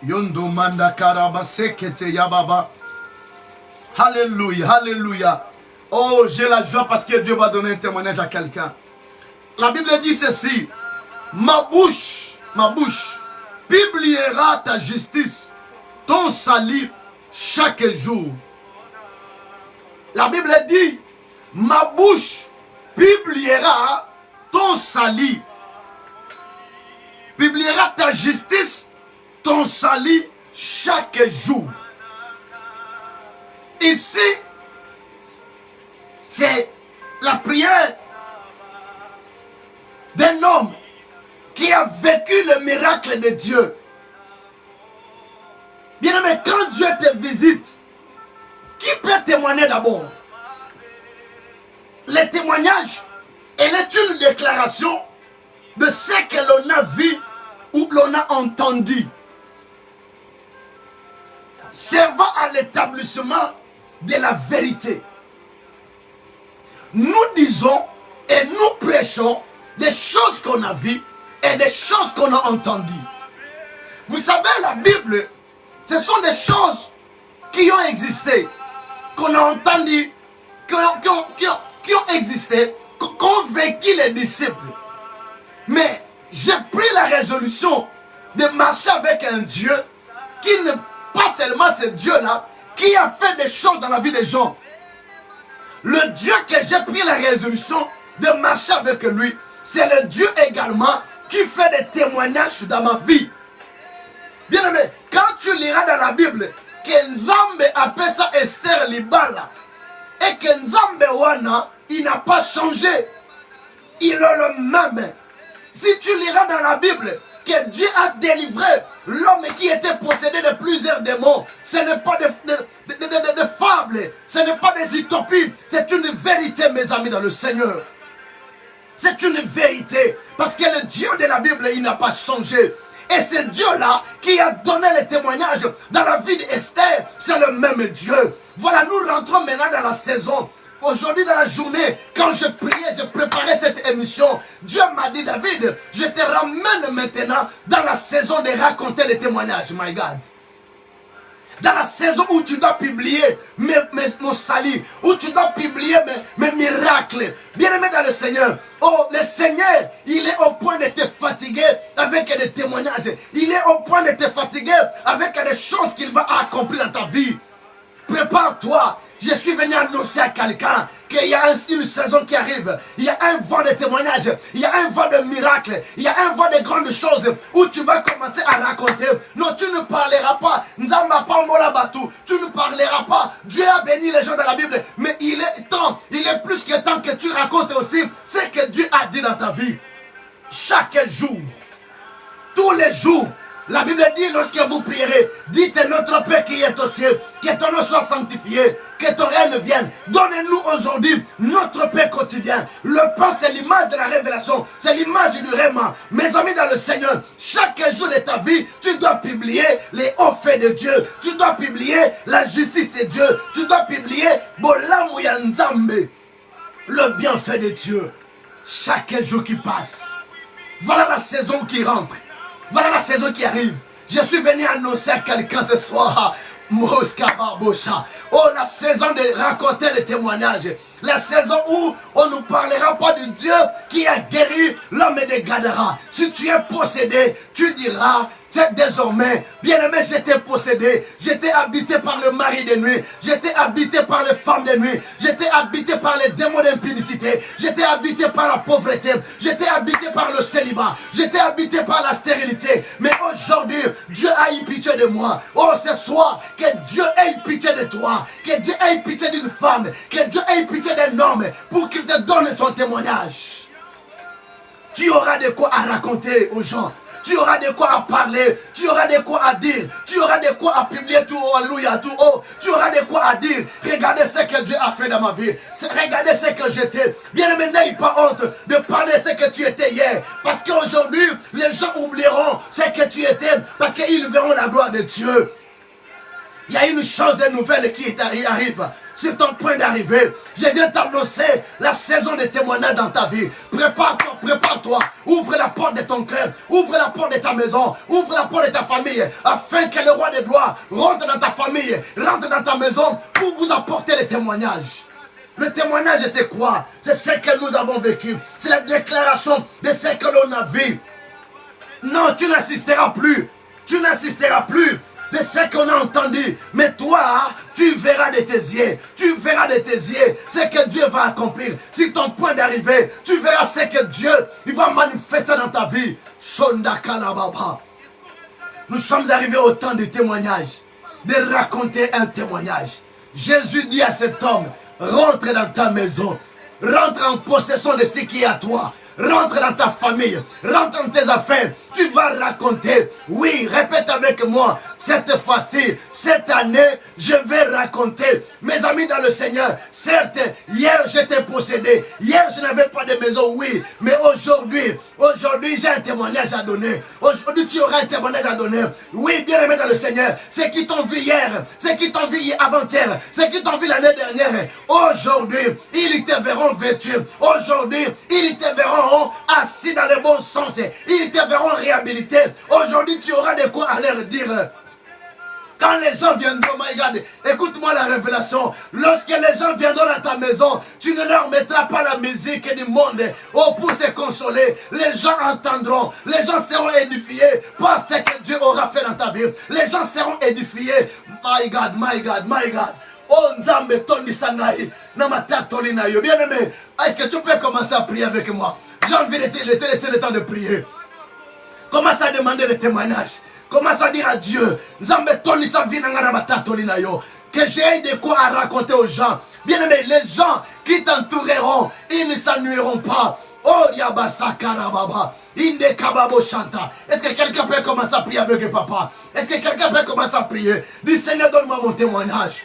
Yondo manda karabase kete yababa. Alléluia, alléluia. Oh, j'ai la joie parce que Dieu va donner un témoignage à quelqu'un. La Bible dit ceci. Ma bouche publiera ta justice, ton salut chaque jour. La Bible dit, ma bouche publiera ton salut, publiera ta justice, ton salut chaque jour. Ici, c'est la prière d'un homme qui a vécu le miracle de Dieu. Bien aimé, quand Dieu te visite, qui peut témoigner d'abord? Le témoignage, elle est une déclaration de ce que l'on a vu ou l'on a entendu, servant à l'établissement de la vérité. Nous disons et nous prêchons des choses qu'on a vues et des choses qu'on a entendues. Vous savez, la Bible, ce sont des choses qui ont existé, qu'on a entendues, qui ont existé, qu'ont vécu les disciples. Mais j'ai pris la résolution de marcher avec un Dieu qui ne pas seulement ce Dieu-là, qui a fait des choses dans la vie des gens. Le Dieu que j'ai pris la résolution de marcher avec lui, c'est le Dieu également qui fait des témoignages dans ma vie. Bien aimé, quand tu liras dans la Bible que Nzambe appelle ça Esther Libala et que Nzambe Wana, il n'a pas changé. Il est le même. Si tu liras dans la Bible que Dieu a délivré l'homme qui était possédé de plusieurs démons, ce n'est pas de fables, ce n'est pas des utopies, c'est une vérité, mes amis, dans le Seigneur. C'est une vérité, parce que le Dieu de la Bible, il n'a pas changé. Et ce Dieu-là qui a donné le témoignage dans la vie d'Esther, c'est le même Dieu. Voilà, nous rentrons maintenant dans la saison. Aujourd'hui dans la journée, quand je priais, je préparais cette émission, Dieu m'a dit, David, je te ramène maintenant dans la saison de raconter les témoignages, my God. Dans la saison où tu dois publier mon salut, où tu dois publier mes miracles. Bien aimé dans le Seigneur, oh, le Seigneur, il est au point de te fatiguer avec des témoignages. Il est au point de te fatiguer avec des choses qu'il va accomplir dans ta vie. Prépare-toi. Je suis venu annoncer à quelqu'un qu'il y a une saison qui arrive. Il y a un vent de témoignages. Il y a un vent de miracles. Il y a un vent de grandes choses où tu vas commencer à raconter. Non, tu ne parleras pas. Nzamba pas mola batu. Tu ne parleras pas. Dieu a béni les gens dans la Bible. Mais il est temps. Il est plus que temps que tu racontes aussi ce que Dieu a dit dans ta vie. Chaque jour. Tous les jours. La Bible dit, lorsque vous prierez, dites notre Père qui est au ciel, que ton nom soit sanctifié, que ton règne vienne. Donnez-nous aujourd'hui notre pain quotidien. Le pain, c'est l'image de la révélation, c'est l'image du règlement. Mes amis dans le Seigneur, chaque jour de ta vie, tu dois publier les hauts faits de Dieu. Tu dois publier la justice de Dieu. Tu dois publier Bolamu ya Nzambe, le bienfait de Dieu. Chaque jour qui passe. Voilà la saison qui rentre. Voilà la saison qui arrive. Je suis venu annoncer à quelqu'un ce soir. Oh, la saison de raconter les témoignages. La saison où on ne parlera pas de Dieu qui a guéri l'homme de Gadara. Si tu es possédé, tu diras, désormais, bien-aimé, j'étais possédé, j'étais habité par le mari de nuit, j'étais habité par les femmes de nuit, j'étais habité par les démons d'impudicité, j'étais habité par la pauvreté, j'étais habité par le célibat, j'étais habité par la stérilité. Mais aujourd'hui, Dieu a eu pitié de moi. Oh, ce soir, que Dieu ait pitié de toi, que Dieu ait pitié d'une femme, que Dieu ait pitié d'un homme pour qu'il te donne son témoignage. Tu auras de quoi à raconter aux gens. Tu auras de quoi à parler, tu auras de quoi à dire, tu auras de quoi à publier tout haut, alléluia, tout haut. Tu auras de quoi à dire. Regardez ce que Dieu a fait dans ma vie. Regardez ce que j'étais. Bien aimé, n'aie pas honte de parler de ce que tu étais hier. Parce qu'aujourd'hui, les gens oublieront ce que tu étais. Parce qu'ils verront la gloire de Dieu. Il y a une chose nouvelle qui arrive. c'est ton point d'arrivée. Je viens t'annoncer la saison de témoignage dans ta vie. Prépare-toi, prépare-toi. Ouvre la porte de ton cœur, ouvre la porte de ta maison, ouvre la porte de ta famille, afin que le roi des gloires rentre dans ta famille, rentre dans ta maison pour vous apporter les témoignages. Le témoignage, c'est quoi? C'est ce que nous avons vécu. C'est la déclaration de ce que l'on a vu. Non, tu n'assisteras plus. Tu n'assisteras plus de ce qu'on a entendu. Mais toi, tu verras de tes yeux. Tu verras de tes yeux ce que Dieu va accomplir. Si ton point d'arrivée, tu verras ce que Dieu il va manifester dans ta vie. Shonda Kalababa. Nous sommes arrivés au temps du témoignage. De raconter un témoignage. Jésus dit à cet homme, rentre dans ta maison. Rentre en possession de ce qui est à toi. Rentre dans ta famille, rentre dans tes affaires. Tu vas raconter. Oui, répète avec moi. Cette fois-ci, cette année, je vais raconter. Mes amis dans le Seigneur, certes, hier j'étais possédé. Hier je n'avais pas de maison, oui. Mais aujourd'hui j'ai un témoignage à donner. Aujourd'hui tu auras un témoignage à donner. Oui, bien aimé dans le Seigneur, c'est qui t'ont vu hier, c'est qui t'ont vu avant-hier, c'est qui t'ont vu l'année dernière. Aujourd'hui, ils te verront vêtu. Aujourd'hui, ils te verront assis dans le bon sens. Ils te verront réhabilité. Aujourd'hui, tu auras de quoi à leur dire. Quand les gens viendront, my God, écoute-moi la révélation. Lorsque les gens viendront dans ta maison, tu ne leur mettras pas la musique du monde pour se consoler. Les gens entendront, les gens seront édifiés par ce que Dieu aura fait dans ta vie. Les gens seront édifiés. My God, my God, my God. Oh Nzambe Tony Sangai, Namata Tolina yo. Bien aimé, est-ce que tu peux commencer à prier avec moi? J'ai envie de te laisser le temps de prier. Commence à demander le témoignage. Commence à dire à Dieu, que j'ai de quoi à raconter aux gens. Bien aimé, les gens qui t'entoureront, ils ne s'ennuieront pas. Oh Yabasa Karababa, Inde Kababo Chanta. Est-ce que quelqu'un peut commencer à prier avec le papa? Est-ce que quelqu'un peut commencer à prier? Dis Seigneur, donne-moi mon témoignage.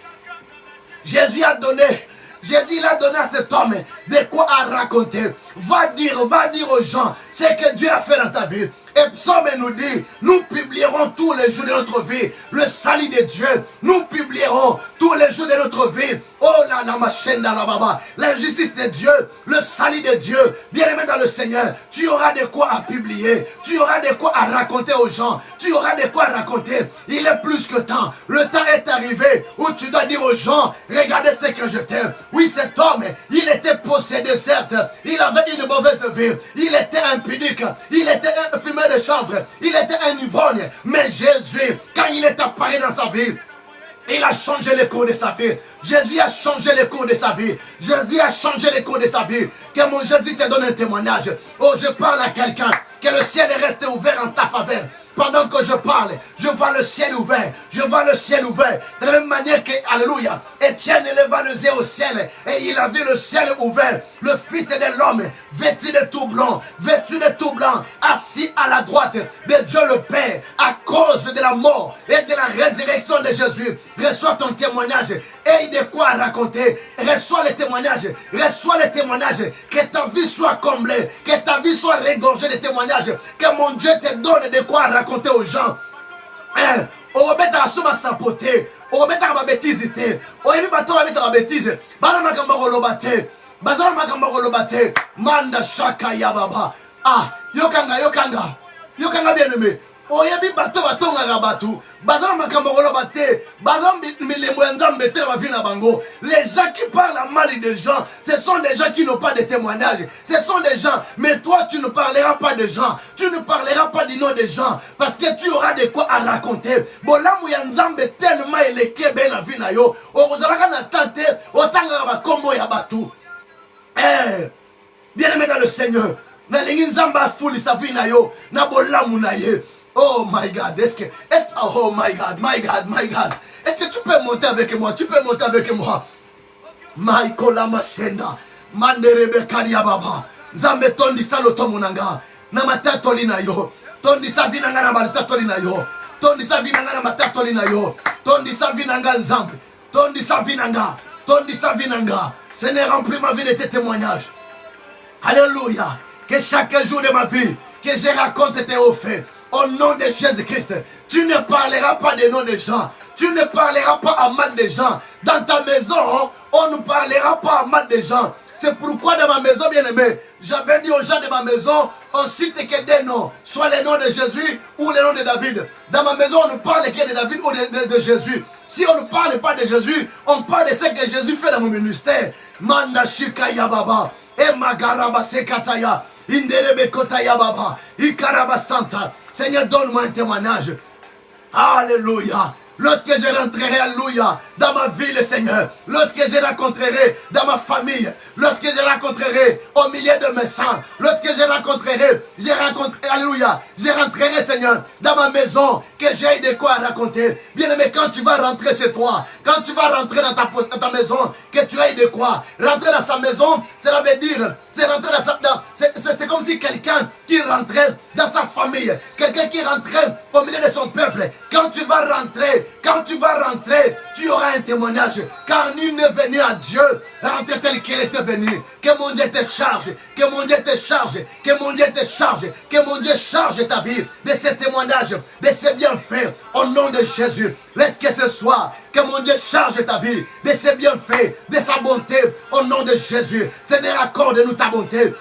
Jésus a donné à cet homme de quoi à raconter. Va dire aux gens ce que Dieu a fait dans ta vie. Et Psaume nous dit, nous publierons tous les jours de notre vie le salut de Dieu. Nous publierons tous les jours de notre vie. Oh là là, ma chaîne dans la baba. La justice de Dieu, le salut de Dieu. Bien aimé dans le Seigneur, tu auras de quoi à publier. Tu auras de quoi à raconter aux gens. Tu auras de quoi raconter. Il est plus que temps. Le temps est arrivé où tu dois dire aux gens, regardez ce que je t'aime. Oui, cet homme, il était possédé, certes. Il avait une mauvaise vie. Il était impudique. Il était un fumeur de chanvre. Il était un ivrogne. Mais Jésus, quand il est apparu dans sa vie, il a changé le cours de sa vie. Jésus a changé le cours de sa vie. Jésus a changé le cours de sa vie. Que mon Jésus te donne un témoignage. Oh, je parle à quelqu'un. Que le ciel reste ouvert en ta faveur. Pendant que je parle, je vois le ciel ouvert. Je vois le ciel ouvert. De la même manière que, alléluia, Étienne éleva les yeux au ciel et il a vu le ciel ouvert. Le Fils de l'homme, vêtu de tout blanc, assis à la droite de Dieu le Père, à cause de la mort et de la résurrection de Jésus. Reçois ton témoignage et de quoi raconter. Reçois les témoignages. Reçois les témoignages. Que ta vie soit comblée. Que ta vie soit régorgée de témoignages. Que mon Dieu te donne de quoi raconter aux gens. On va mettre à suma sapoter. On va mettre à ma bêtise. On va mettre à ma bêtise. Bala makamba rolobate. Bazala makamba rolobate. Manda shaka yababa. Ah, yokanga bien aimé. Oyebi bato batongaka bato bazala makambo koloba te bazala milemo ya nzambe te ba vie na bango. Les gens qui parlent mal des gens, ce sont des gens qui n'ont pas de témoignage. Ce sont des gens, mais toi tu ne parleras pas de gens, tu ne parleras pas du nom des gens parce que tu auras de quoi à raconter. Bolamu ya nzambe tellement eleke be na vie na yo okozalaka na tante otangaka bakombo ya bato. Bien aimé dans le Seigneur, na lingi nzambe afulisa vie na yo na bolamu na ye. Oh my God, oh my God, my God. Est-ce que tu peux monter avec moi? Tu peux monter avec moi. Michael Amashenda, Manderebe Kariababa, Zambe Tondi Saloto Munanga, Namata Tolina yo, Tondi Savinanga Namata Tolina yo, Tondi Savinanga Namata Tolina yo, Tondi Savinanga Zambe, Tondi Savinanga. Seigneur, remplis ma vie de tes témoignages. Alléluia. Que chaque jour de ma vie, que je raconte tes hauts faits. Au nom de Jésus-Christ, tu ne parleras pas des noms des gens. Tu ne parleras pas à mal des gens. Dans ta maison, On ne parlera pas mal des gens. C'est pourquoi dans ma maison, bien-aimé, j'avais dit aux gens de ma maison, on cite que des noms, soit les noms de Jésus ou les noms de David. Dans ma maison, on ne parle que de David ou de Jésus. Si on ne parle pas de Jésus, on parle de ce que Jésus fait dans mon ministère. Manda shikaya baba, et magaraba sekataya, inderebe kotaya baba, ikaraba santa. Seigneur, donne-moi un témoignage. Alléluia. Lorsque je rentrerai, alléluia, dans ma vie, le Seigneur, lorsque je rencontrerai dans ma famille, lorsque je rencontrerai au milieu de mes sangs, lorsque je rencontrerai, alléluia, je rentrerai, Seigneur, dans ma maison, que j'ai de quoi raconter. Bien-aimé, quand tu vas rentrer chez toi, quand tu vas rentrer dans ta maison, que tu aies de quoi rentrer dans sa maison, cela veut dire, c'est rentrer c'est comme si quelqu'un qui rentrait dans sa famille, quelqu'un qui rentrait au milieu de son peuple. Quand tu vas rentrer, tu auras un témoignage. Car nul n'est venu à Dieu rentrer tel qu'il était venu. Que mon Dieu te charge, que mon Dieu te charge, que mon Dieu te charge, que mon Dieu charge ta vie de ces témoignages, de ces bienfaits, au nom de Jésus. Laisse que ce soit, que mon Dieu charge ta vie de ses bienfaits, de sa bonté, au nom de Jésus. Seigneur, accorde-nous ta bonté.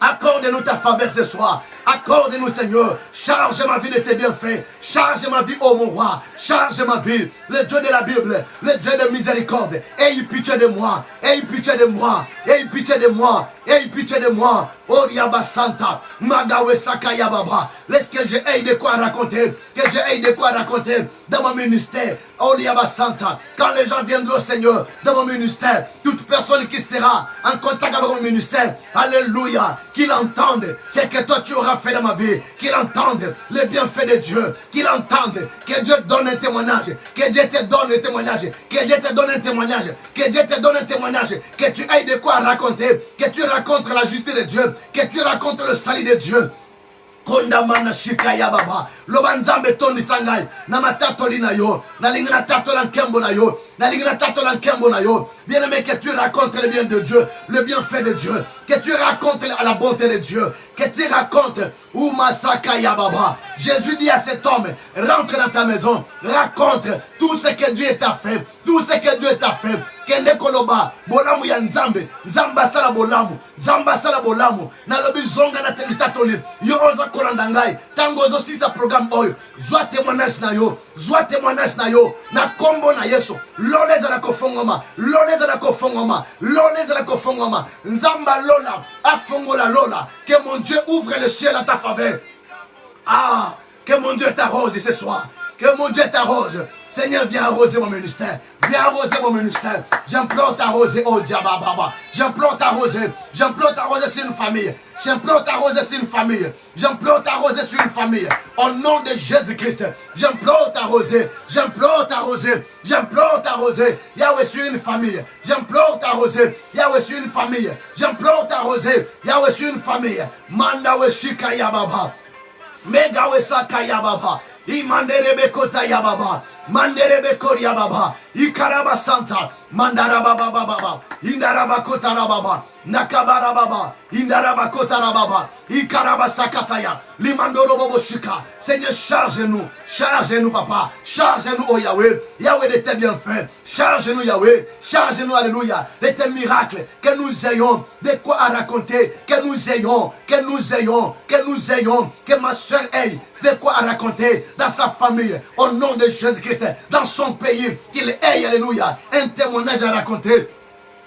Accorde-nous ta faveur ce soir. Accorde-nous, Seigneur. Charge ma vie de tes bienfaits. Charge ma vie, oh mon roi. Charge ma vie. Le Dieu de la Bible, le Dieu de miséricorde. Aie pitié de moi. Aie pitié de moi. Aie pitié de moi. Aie pitié de moi. Oh Yaba Santa. Magawe Sakaya Baba. Laisse que j'ai de quoi raconter. Que j'ai de quoi raconter dans mon ministère. Oh Yaba Santa. Quand les gens viendront, Seigneur, dans mon ministère, toute personne qui sera en contact avec mon ministère, alléluia, qu'il entende ce que toi tu auras fait dans ma vie, qu'il entende les bienfaits de Dieu, qu'il entende que Dieu donne un témoignage, que Dieu te donne un témoignage, que Dieu te donne un témoignage, que Dieu te donne un témoignage, que tu aies de quoi raconter, que tu racontes la justice de Dieu, que tu racontes le salut de Dieu. Kondamana shikaya baba lobanzambe toni sangai na matatoli na yo na lingana tatola nkembo na yo na lingana tatola nkembo na yo. Bien-aimé, que tu racontes le bien de Dieu, le bienfait de Dieu, que tu racontes la bonté de Dieu, que tu racontes Umasakaya baba. Jésus dit à cet homme, rentre dans ta maison, raconte tout ce que Dieu t'a fait, tout ce que Dieu t'a fait. Kende koloba bolamu ya nzambe, nzamba sala bolamu, nzamba sala bolamu na lobi zonga na telitatoli yo oza kolanda ngai tango zo sita programme oyo zwa témoignage na yo, zwa témoignage na yo na kombo na Yesu. Loleza na kofongoma, loleza na kofongoma, loleza na kofongoma, nzamba lola afongola lola. Que mon Dieu ouvre le ciel à ta faveur. Ah, que mon Dieu t'arrose ce soir, que mon Dieu t'arrose. Seigneur, viens arroser mon ministère. Viens arroser mon ministère. J'implore t'arroser, oh Diaba Baba. J'implore t'arroser. J'implore t'arroser sur une famille. J'implore t'arroser sur une famille. J'implore t'arroser sur une famille. Au nom de Jésus-Christ. J'implore t'arroser. J'implore t'arroser. J'implore t'arroser. Yahweh sur une famille. J'implore t'arroser. Yahweh sur une famille. J'implore t'arroser. Yahweh sur une famille. Mandawe Shikaya Baba. Megawe Sakaya Baba. Imanderebe Kota Yababa. Manderebe Koria Baba. Ikaraba Santa. Mandaraba Baba Baba. Indaraba Kota Baba. Nakabara Baba. Indaraba Kota Baba. Ikaraba Sakataya. Limandoro Bobo Shika. Seigneur, charge-nous. Charge-nous, Papa. Charge-nous, oh Yahweh. Yahweh de tes bienfaits. Charge-nous, Yahweh. Charge-nous, Alléluia. De tes miracles. Que nous ayons de quoi à raconter. Que nous ayons. Que nous ayons. Que nous ayons. Que ma soeur ait de quoi à raconter dans sa famille. Au nom de Jésus-Christ. Dans son pays. Qu'il ait, Alléluia, un témoignage à raconter.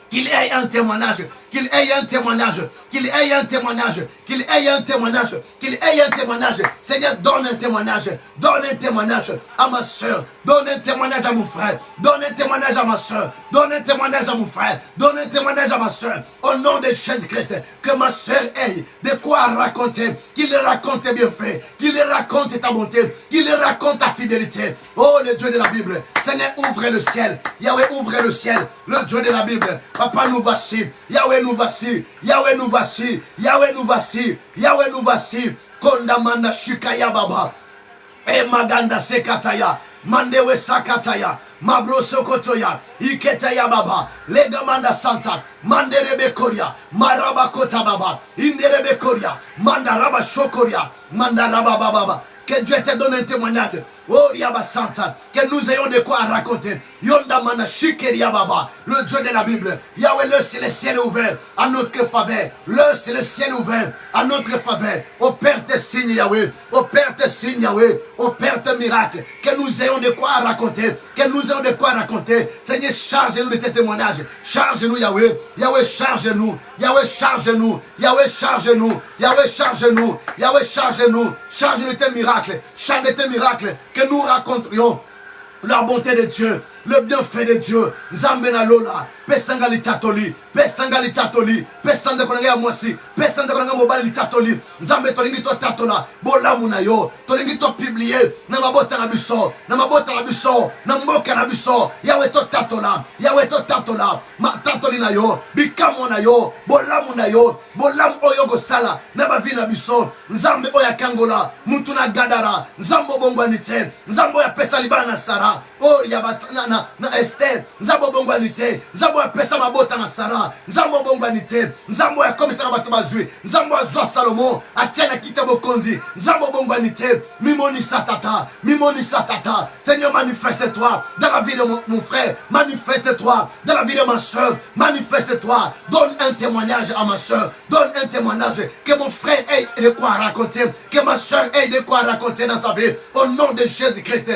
Qu'il ait un témoignage, qu'il ait un témoignage, qu'il ait un témoignage, qu'il ait un témoignage, qu'il ait un témoignage. Seigneur, donne un témoignage à ma soeur, donne un témoignage à mon frère, donne un témoignage à ma soeur, donne un témoignage à mon frère, donne un témoignage à ma soeur. Au nom de Jésus-Christ, que ma soeur ait de quoi raconter, qu'il raconte tes bienfaits, qu'il raconte ta bonté, qu'il raconte ta fidélité. Oh, le Dieu de la Bible, Seigneur, ouvre le ciel, Yahweh, ouvre le ciel, le Dieu de la Bible. Papa, nous voici. Yahweh, nous voici. Yahweh, nous voici. Yahweh, nous voici. Yahweh, nous voici. Kondamanda Shikaya Baba. E Maganda Sekataya. Mandewe Sakataya. Mabro Sokotoya. Iketaya Baba. Legamanda Santa. Manderebe Koria. Maraba Kota Baba. Inderebe Koria. Mandaraba Shokoria. Mandaraba Baba. Que Dieu te donne un témoignage. Oh, Yabasanta, que nous ayons de quoi raconter. Yondamana Shikeria Baba, le Dieu de la Bible. Yahweh, le ciel est ouvert à notre faveur. Le ciel est ouvert à notre faveur. Opère tes signes, Yahweh. Opère tes signes, Yahweh. Opère tes miracles. Que nous ayons de quoi raconter. Que nous ayons de quoi raconter. Seigneur, charge-nous de tes témoignages. Charge-nous, Yahweh. Yahweh, charge-nous. Yahweh, charge-nous. Yahweh, charge-nous. Yahweh, charge-nous. Yahweh, charge-nous. Charge de tes miracles. Charge de tes miracles. Que nous raconterions la bonté de Dieu, le bienfait de Dieu. Zambena Lola, Pesangali Tatoli, Pesangali Tatoli, Pesanda Konanga Mwasi, Pesanda Konanga Mobali Tatoli, Zambe Tolingi to Tatola, Bola Munayo, Tolingi to publier, Namabota Nabiso, Namabota Nabiso, Namboka Nabiso, Yahweh to Tatola, Yahweh to Tatola, Ma Tatolina yo, Bikamona yo, Bola Munayo, Bolam Oyogo Sala, Nabavina Biso, Zambe Oya Kangola, Mutuna Gadara, Zambo Bongwanite, Zambo ya Pesta Libana Sara, Oh Yabasana na Esther, Zambo Bongwanite, Zambo ya Pesta Mabota na Sara, Zambo Bongwanite, Zambo ya Komisa Batubazui, Zambo ya Zwa Salomo, Atiana Kitabo Konzi, Zambo Bongwanite, Mimoni Satata, Seigneur, manifeste-toi dans la vie de mon frère, manifeste-toi dans la vie de ma soeur, manifeste-toi, donne un témoignage à ma soeur, donne un témoignage, que mon frère ait de quoi raconter, que ma soeur ait de quoi raconter dans sa vie, au nom de Jésus-Christ,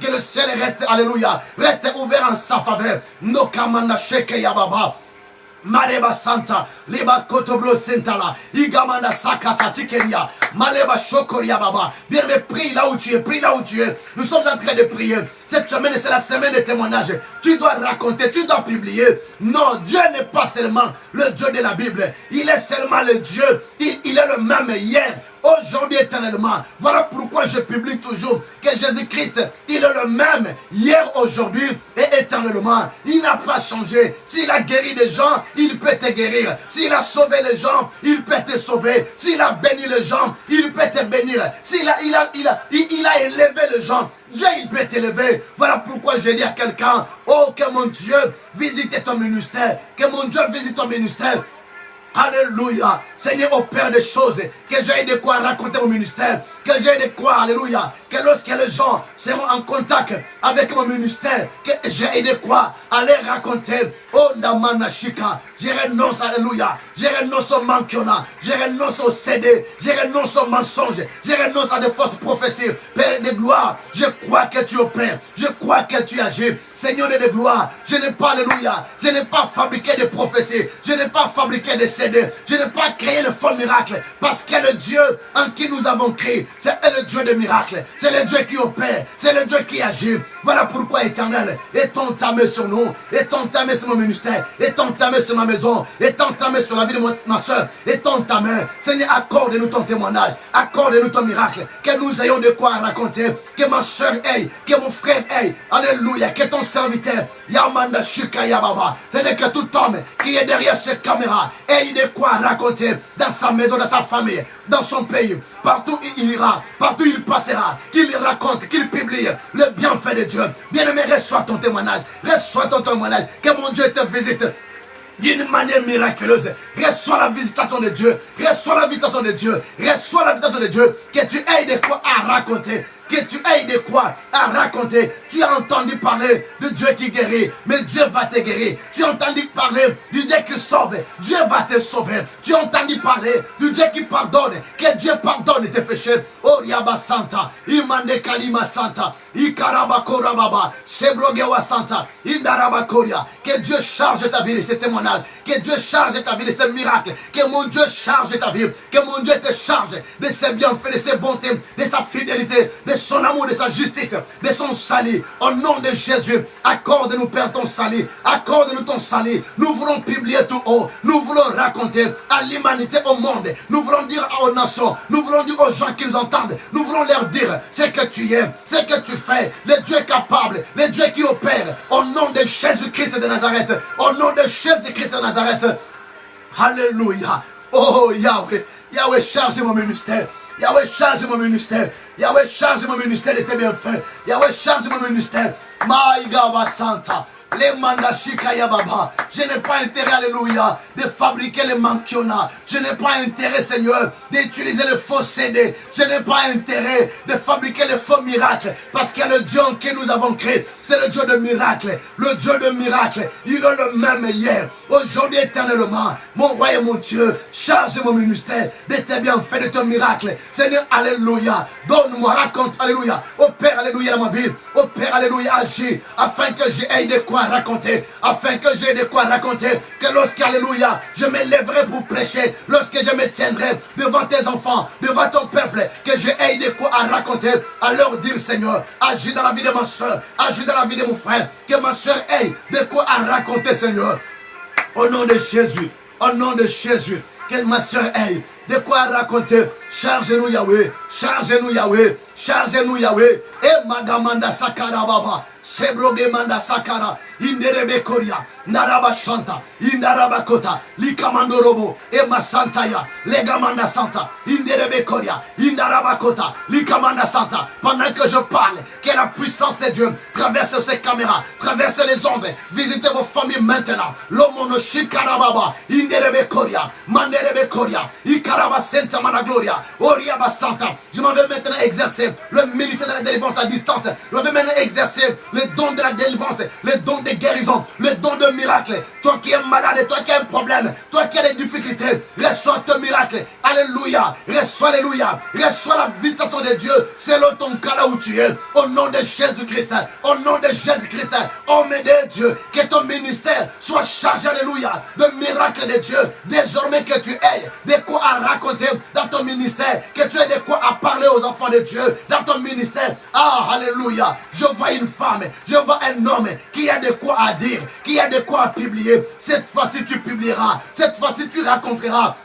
que le ciel reste, alléluia, reste ouvert en sa faveur, no kamana sheke yababa. Mareba Santa, Leba Kotoblo Sentala, Igamanda Sakata Tikeria, Maleba Shokoria Baba. Bien mais prie là où tu es, prie là où tu es. Nous sommes en train de prier. Cette semaine, c'est la semaine de témoignage. Tu dois raconter, tu dois publier. Non, Dieu n'est pas seulement le Dieu de la Bible. Il est seulement le Dieu. Il est le même hier, aujourd'hui, éternellement. Voilà pourquoi je publie toujours que Jésus-Christ, il est le même hier, aujourd'hui et éternellement. Il n'a pas changé. S'il a guéri des gens, il peut te guérir. S'il a sauvé les gens, il peut te sauver. S'il a béni les gens, il peut te bénir. S'il a élevé les gens, Dieu, il peut t'élever. Voilà pourquoi je dis à quelqu'un, oh, que mon Dieu visite ton ministère. Que mon Dieu visite ton ministère. Alléluia. Seigneur, opère des choses. Que j'ai de quoi raconter au ministère. Que j'ai de quoi, alléluia. Que lorsque les gens seront en contact avec mon ministère, que j'ai de quoi aller raconter. Oh, Namana Shika. Je renonce, alléluia. Je renonce au manquement. Je renonce au CD. Je renonce au mensonge. Je renonce à des fausses prophéties. Père de gloire, je crois que tu opères. Je crois que tu agis. Seigneur de gloire, je n'ai pas, alléluia. Je n'ai pas fabriqué de prophéties. Je n'ai pas fabriqué de CD. Je n'ai pas créé le faux miracle. Parce que le Dieu en qui nous avons créé, c'est le Dieu des miracles. C'est le Dieu qui opère. C'est le Dieu qui agit. Voilà pourquoi, éternel, étends ta main sur nous. Étends ta main sur mon ministère. Étends ta main sur ma maison. Étends ta main sur la vie de ma soeur. Étends ta main. Seigneur, accorde-nous ton témoignage. Accorde-nous ton miracle. Que nous ayons de quoi raconter. Que ma soeur aille. Que mon frère aille. Alléluia. Que ton serviteur, Yamanda Shika Yababa. Seigneur, que tout homme qui est derrière cette caméra ait de quoi raconter dans sa maison, dans sa famille, dans son pays. Partout où il ira, partout où il passera, qu'il raconte, qu'il publie le bienfait de Dieu. Bien-aimé, reçois ton témoignage. Reçois ton témoignage. Que mon Dieu te visite d'une manière miraculeuse. Reçois la visitation de Dieu. Reçois la visitation de Dieu. Reçois la visitation de Dieu. Que tu aies de quoi à raconter. Que tu aies de quoi à raconter. Tu as entendu parler de Dieu qui guérit, mais Dieu va te guérir. Tu as entendu parler du Dieu qui sauve, Dieu va te sauver. Tu as entendu parler du Dieu qui pardonne, que Dieu pardonne tes péchés. Oh Yaba Santa, Imande Kalima Santa, Ikarabakora Baba, Sebrogewa Santa, Indarabakoria. Que Dieu charge ta vie de ces témoignages. Que Dieu charge ta vie de ces miracles. Que mon Dieu charge ta vie. Que mon Dieu te charge de ses bienfaits, de ses bontés, de sa fidélité, de son amour, de sa justice, de son salut. Au nom de Jésus, accorde-nous, Père, ton salut. Accorde-nous ton salut. Nous voulons publier tout haut. Nous voulons raconter à l'humanité, au monde. Nous voulons dire aux nations. Nous voulons dire aux gens qui nous entendent. Nous voulons leur dire ce que tu es, ce que tu fais. Le Dieu capable, le Dieu qui opère. Au nom de Jésus-Christ de Nazareth. Au nom de Jésus-Christ de Nazareth. Alléluia. Oh Yahweh. Yahweh, charge mon ministère. Yahweh, charge mon ministère. Yahweh, charge mon ministère de tes bienfaits. Yahweh, charge mon ministère. Maïgava Santa. Les mandashika yababa. Je n'ai pas intérêt, alléluia, de fabriquer les manquiona. Je n'ai pas intérêt, Seigneur, d'utiliser les faux CD. Je n'ai pas intérêt de fabriquer les faux miracles. Parce que le Dieu que nous avons créé, c'est le Dieu de miracles. Le Dieu de miracles, il est le même hier, aujourd'hui, éternellement. Mon roi et mon Dieu, charge mon ministère de tes bienfaits, de ton miracle. Seigneur, alléluia. Donne-moi, raconte, alléluia. Au Père, alléluia, dans ma vie. Au Père, alléluia, agis. Afin que j'aie de quoi raconter. Afin que j'aie de quoi raconter. Que lorsque, alléluia, je me lèverai pour prêcher. Lorsque je me tiendrai devant tes enfants, devant ton peuple, que j'aie de quoi à raconter. À leur dire, Seigneur, agis dans la vie de ma soeur. Agis dans la vie de mon frère. Que ma soeur ait de quoi à raconter, Seigneur. Au nom de Jésus. Au nom de Jésus. Que ma soeur ait de quoi raconter. Charge-nous Yahweh. Charge-nous Yahweh. Charge-nous Yahweh. Et magamanda sakara baba. Sebroge manda sakara. Inderebe koria. Naraba shanta. Indaraba kota. Likamando robo. Et ma santaya. Legamanda santa. Inderebe koria. Indaraba kota. Likamanda santa. Pendant que je parle, que la puissance de Dieu traverse ces caméras, traverse les ondes. Visitez vos familles maintenant. Lomono shikarababa. Inderebe koria. Manderebe koria. Ikaraba senta mana gloria. Oriaba santa. Je m'en vais maintenant exercer le ministère de la délivrance à distance. Je vais maintenant exercer le don de la délivrance, le don de guérison, le don de miracle. Toi qui es malade, toi qui as un problème, toi qui as des difficultés, reçois ton miracle. Alléluia. Reçois, alléluia. Reçois la visitation de Dieu selon ton cas là où tu es. Au nom de Jésus-Christ. Au nom de Jésus-Christ. Homme de Dieu. Que ton ministère soit chargé, alléluia, de miracles de Dieu. Désormais que tu aies de quoi à raconter dans ton ministère. Que tu aies de quoi à parler aux enfants de Dieu dans ton ministère. Ah, alléluia. Je vois une femme, je vois un homme qui a de quoi à dire, qui a de quoi à publier. Cette fois-ci tu publieras, cette fois-ci tu raconteras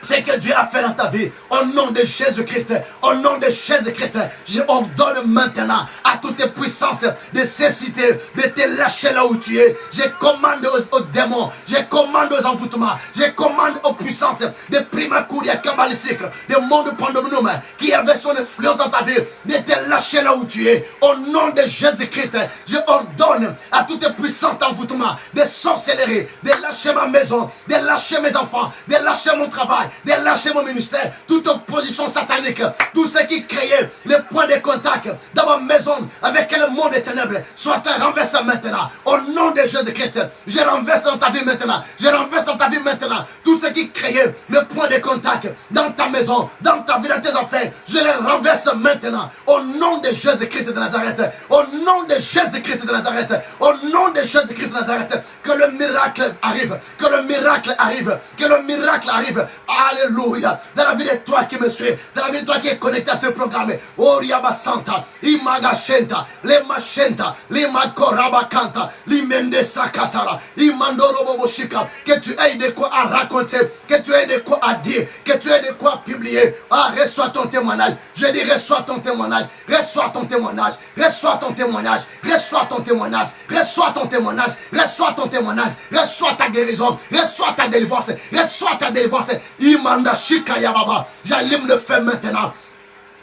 c'est que Dieu a fait dans ta vie. Au nom de Jésus-Christ, au nom de Jésus-Christ, je ordonne maintenant à toutes les puissances de cécité, de te lâcher là où tu es. Je commande aux démons, je commande aux envoûtements, je commande aux puissances de primacuria cabalistique, de monde pandemonium qui avait son influence dans ta vie, de te lâcher là où tu es. Au nom de Jésus-Christ, je ordonne à toutes les puissances d'envoûtement, de sorcellerie, de lâcher ma maison, de lâcher mes enfants, de lâcher mon travail, de lâcher mon ministère, toute opposition satanique, tout ce qui créait les points de contact dans ma maison avec le monde des ténèbres, soit renversé maintenant. Au nom de Jésus-Christ, je renverse dans ta vie maintenant. Je renverse dans ta vie maintenant tout ce qui créait le point de contact dans ta maison, dans ta vie, dans tes affaires. Je les renverse maintenant. Au nom de Jésus-Christ de Nazareth. Au nom de Jésus-Christ de Nazareth. Au nom de Jésus-Christ de Nazareth. Que le miracle arrive. Que le miracle arrive. Que le miracle arrive. Alléluia. Dans la vie de toi qui me suis, dans la vie de toi qui est connecté à ce programme. Oriaba Santa, Imagashenta, Lemashenta, Limakorabakanta, Limende Sakatara, Imandoroboshika. Que tu aies de quoi à raconter, que tu aies de quoi à dire, que tu aies de quoi publier. Ah, reçois ton témoignage. Je dis reçois ton témoignage, reçois ton témoignage, reçois ton témoignage, reçois ton témoignage, reçois ton témoignage, reçois ton témoignage, reçois ta guérison, reçois ta délivrance, reçois ta délivrance. Imanda Shikaya Baba. J'allume le feu maintenant.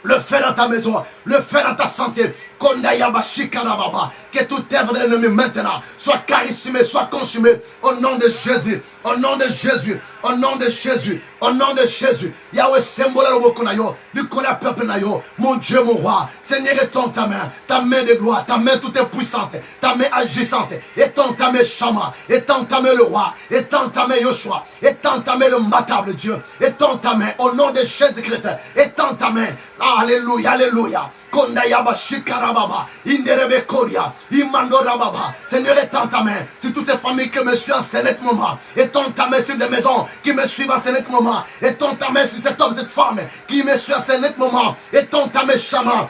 Le feu dans ta maison, le feu dans ta santé. Kondayaba Shikara Baba. Que toute œuvre de l'ennemi maintenant soit charismée, soit consumée. Au nom de Jésus. Au nom de Jésus. Au nom de Jésus. Au nom de Jésus. Yahweh symbole le bokonayo. Du kola peuple nayo. Mon Dieu, mon roi. Seigneur, étends ta main de gloire. Ta main toute puissante. Ta main agissante. Étends ta main Shama. Étends ta main le roi. Étends ta main Yoshua. Étends ta main le matable Dieu. Étends ta main. Au nom de Jésus-Christ. Étends ta main. Alléluia. Alléluia. Kondayaba Shikarababa, Inderebe Koria, Imandorababa. Seigneur, étends ta main sur toutes ces familles qui me suivent en ce net moment. Étends ta main sur des maisons qui me suivent en ce net moment. Étends ta main sur cet homme, cette femme qui me suivent en ce net moment. Étends ta main, Shama.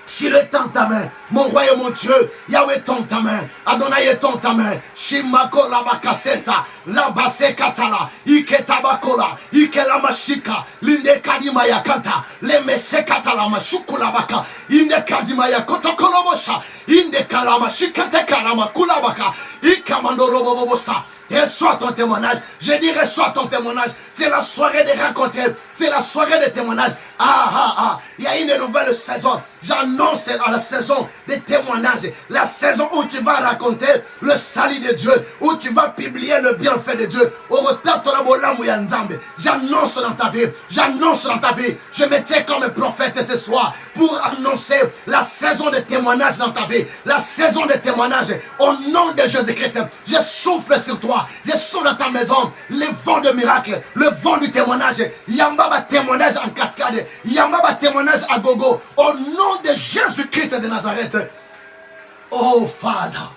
Chile étend ta main, mon roi et mon Dieu. Yahweh étend ta main, Adonai étend ta main. Shimako labakaseta, labase katala, ike tabakola, ike lamashika, linde kadima ya kanta le mesekata la mashukula baka inde kadima ya kotokolobosha inde kalama shikate kalama kulabaka ikamandorobobosa. Reçois ton témoignage. Je dis reçois ton témoignage. C'est la soirée des rencontres. C'est la soirée des témoignages. Il y a une nouvelle saison. J'annonce à la saison des témoignages. La saison où tu vas raconter le salut de Dieu. Où tu vas publier le bienfait de Dieu. J'annonce dans ta vie. J'annonce dans ta vie. Je me tiens comme prophète ce soir pour annoncer la saison des témoignages dans ta vie. La saison des témoignages. Au nom de Jésus-Christ. Je souffle sur toi. Je souffle dans ta maison. Le vent de miracle. Le vent du témoignage. Yamba témoignage en cascade. Yamba témoignage à gogo. Au nom de Jésus-Christ de Nazareth. Oh, Father.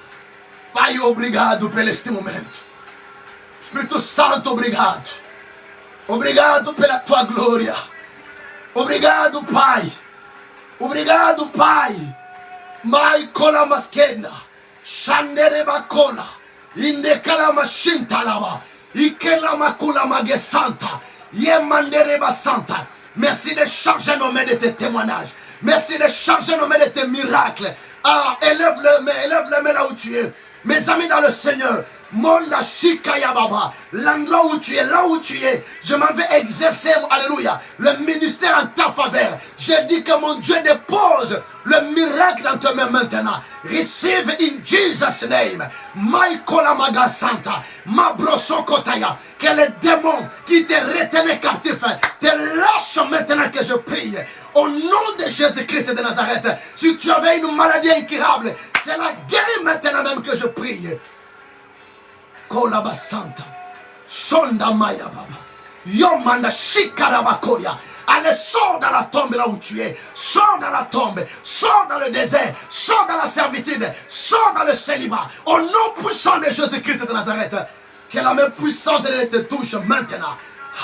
Pai, obrigado por este momento. Espírito Santo, obrigado. Obrigado pela tua glória. Obrigado, Pai. Obrigado, Pai. Mai kola maskena. Shandere bakola. Inde kala mashinta lava. Ikela makula magesanta. Yemandere basanta. Merci de charger nos mains de tes témoignages. Merci de charger nos mains de tes miracles. Élève les mains là où tu es. Mes amis dans le Seigneur, Monda Shikaya Baba, l'endroit où tu es, là où tu es, je m'en vais exercer, alléluia, le ministère en ta faveur. Je dis que mon Dieu dépose le miracle dans tes mains maintenant. Receive in Jesus' name. Maïkola Maga Santa, Mabroso Kotaya, que les démons qui te retenaient captif te lâchent maintenant que je prie. Au nom de Jésus-Christ de Nazareth, si tu avais une maladie incurable, c'est la guérir maintenant même que je prie. Kolaba Santa, Shonda Maya Baba, Yomanda Shikarabakoya. Allez, sors dans la tombe là où tu es. Sors dans la tombe. Sors dans le désert. Sors dans la servitude. Sors dans le célibat. Au nom puissant de Jésus-Christ de Nazareth. Que la main puissante de te touche maintenant.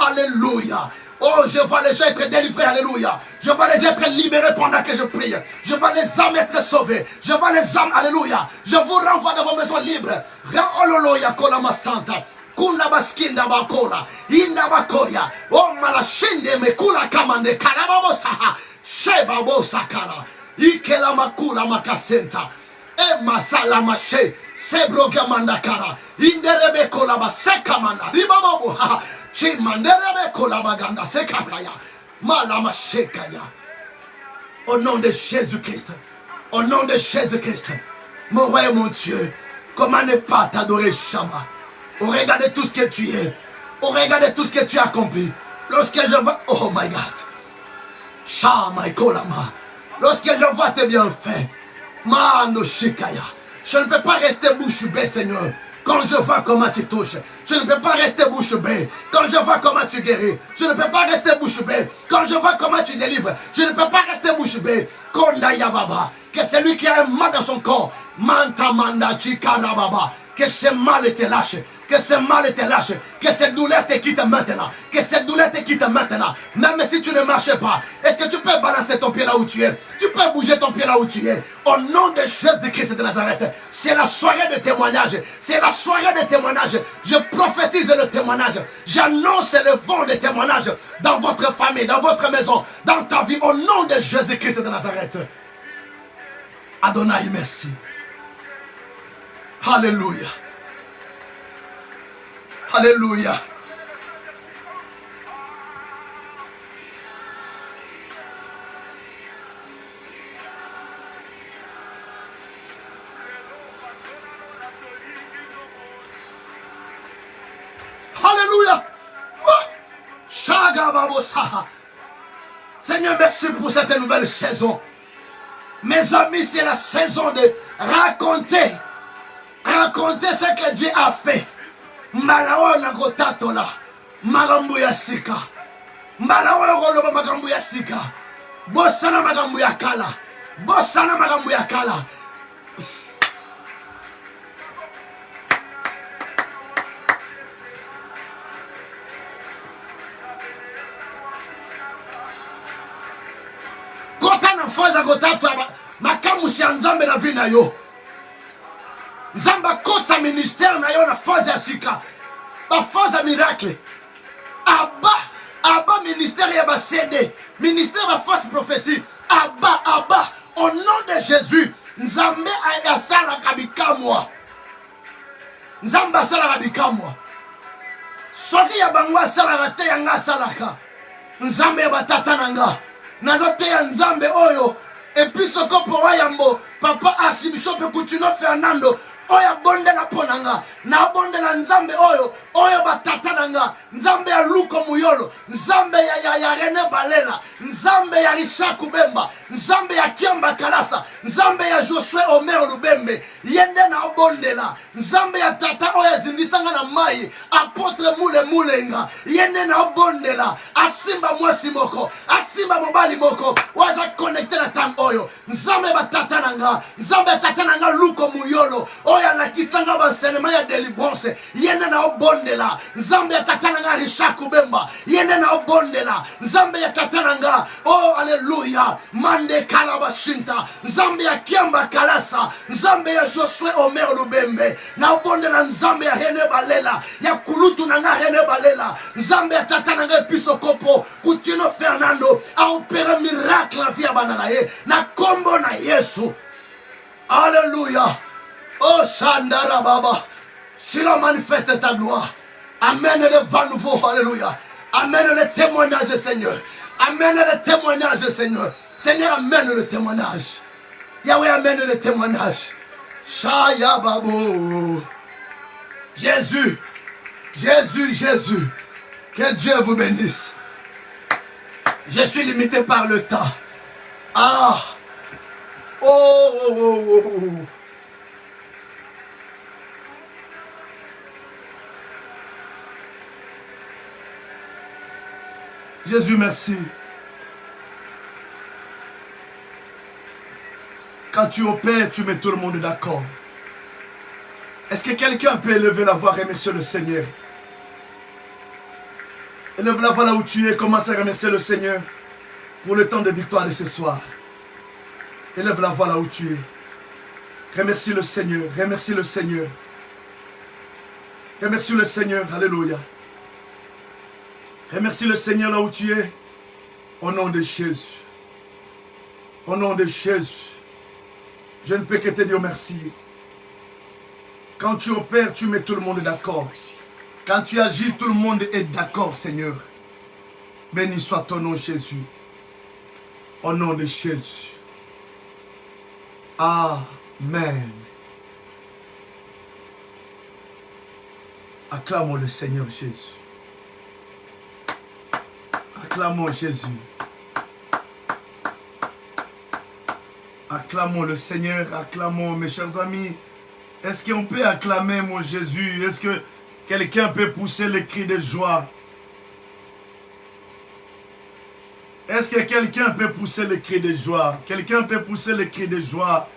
Alléluia. Oh, je vois les gens être délivrés, alléluia. Je vois les gens être libérés pendant que je prie. Je vois les âmes être sauvées. Je vois les âmes, alléluia. Je vous renvoie dans vos maisons libres. Ra-ololoya kolama santa. Kuna baskinda bakola. Inda bakoria. Oh, malashinde me kula kamande. Karababosaha. Shebabosakara. Ikela makula makasenta. E masala mashe. Sebroga mandakara. Inderebe kolaba sekamanda. Ribababo. Au nom de Jésus-Christ, au nom de Jésus-Christ, mon roi et mon Dieu, comment ne pas t'adorer, Shama? Au regard de tout ce que tu es, au regard de tout ce que tu as accompli, lorsque je vois, oh my God, Shama et Kolama, lorsque je vois tes bienfaits, Mano Shikaya, je ne peux pas rester bouche bée, Seigneur. Quand je vois comment tu touches, je ne peux pas rester bouche bée. Quand je vois comment tu guéris, je ne peux pas rester bouche bée. Quand je vois comment tu délivres, je ne peux pas rester bouche bée. Konda Yababa, que celui qui a un mal dans son corps, Manta Manda Chikarababa, que ce mal te lâche. Que ce mal te lâche, que cette douleur te quitte maintenant, que cette douleur te quitte maintenant, même si tu ne marches pas. Est-ce que tu peux balancer ton pied là où tu es? Tu peux bouger ton pied là où tu es. Au nom de Jésus-Christ de Nazareth, c'est la soirée de témoignage, c'est la soirée de témoignage. Je prophétise le témoignage, j'annonce le vent de témoignage dans votre famille, dans votre maison, dans ta vie, au nom de Jésus-Christ de Nazareth. Adonai, merci. Alléluia. Alléluia. Alléluia. Seigneur, merci pour cette nouvelle saison. Mes amis, c'est la saison de raconter. Raconter ce que Dieu a fait. Malao na gotatola magambo ya sika malao goloba magambo ya sika bosana magambo ya kala bosana magambo ya kala. Kota na faza gotato makamu si nzambe na vina yo. Zamba kota ministère na yo na phase ya sika. La phase ya miracle. Abba Abba ministère yaba CD, ministère de fausse prophétie. Abba, au nom de Jésus, Nzambe ayasala kabikamwa. Nzambe asala kabikamwa. Soki yabango asala kate yanga asalaka. Nzambe yabatata nanga. Nazote ya Nzambe oyo. Et puis soko po wayambo, papa Archibishop Coutinho Fernando. Oya bonde la ponanga, na bonde la Nzambe oyo batata nanga, Nzambe ya Luko Muyolo, Nzambe ya René Balela, Nzambe ya Richard Kubemba, Nzambe ya Kiamba Kalasa, Nzambe ya Josué Omer Lubembe, yende na bonde la, Nzambe ya tata oya zindisanga na mai, apotre mulenga, yende na bonde la, asimba mwasi moko, asimba mobali moko, waza connecte na tam oyo, Nzambe batata nanga, Nzambe tata nanga Luko Muyolo, oya la kisanga bansenema ya délivrance yene na obondela Nzambe ya tatananga Richard Kubemba yene na obondela Nzambe ya tatananga oh alléluia mande kalabashinta Nzambe ya Kiamba Kalasa Nzambe ya Josué Omer Lubembe na obondela Nzambe ya René Balela ya kulutu nanga René Balela Nzambe ya tatananga Episo Kopo Coutinho Fernando a opéré miracle la vie ya banana ye na kombo na Yesu alléluia. Oh Shandara Baba, Shila manifeste ta gloire. Amène le vent nouveau, alléluia. Amène le témoignage, Seigneur. Amène le témoignage, Seigneur. Seigneur, amène le témoignage. Yahweh, amène le témoignage. Shaya Babo. Jésus, Jésus. Que Dieu vous bénisse. Je suis limité par le temps. Ah. Oh. Jésus, merci. Quand tu opères, tu mets tout le monde d'accord. Est-ce que quelqu'un peut élever la voix et remercier le Seigneur? Élève la voix là où tu es, commence à remercier le Seigneur pour le temps de victoire de ce soir. Élève la voix là où tu es. Remercie le Seigneur, remercie le Seigneur. Remercie le Seigneur, alléluia. Remercie le Seigneur là où tu es. Au nom de Jésus. Au nom de Jésus. Je ne peux que te dire merci. Quand tu opères, tu mets tout le monde d'accord. Quand tu agis, tout le monde est d'accord, Seigneur. Béni soit ton nom, Jésus. Au nom de Jésus. Amen. Acclamons le Seigneur Jésus. Acclamons Jésus. Acclamons le Seigneur, acclamons mes chers amis. Est-ce qu'on peut acclamer mon Jésus? Est-ce que quelqu'un peut pousser les cris de joie? Est-ce que quelqu'un peut pousser les cris de joie? Quelqu'un peut pousser les cris de joie?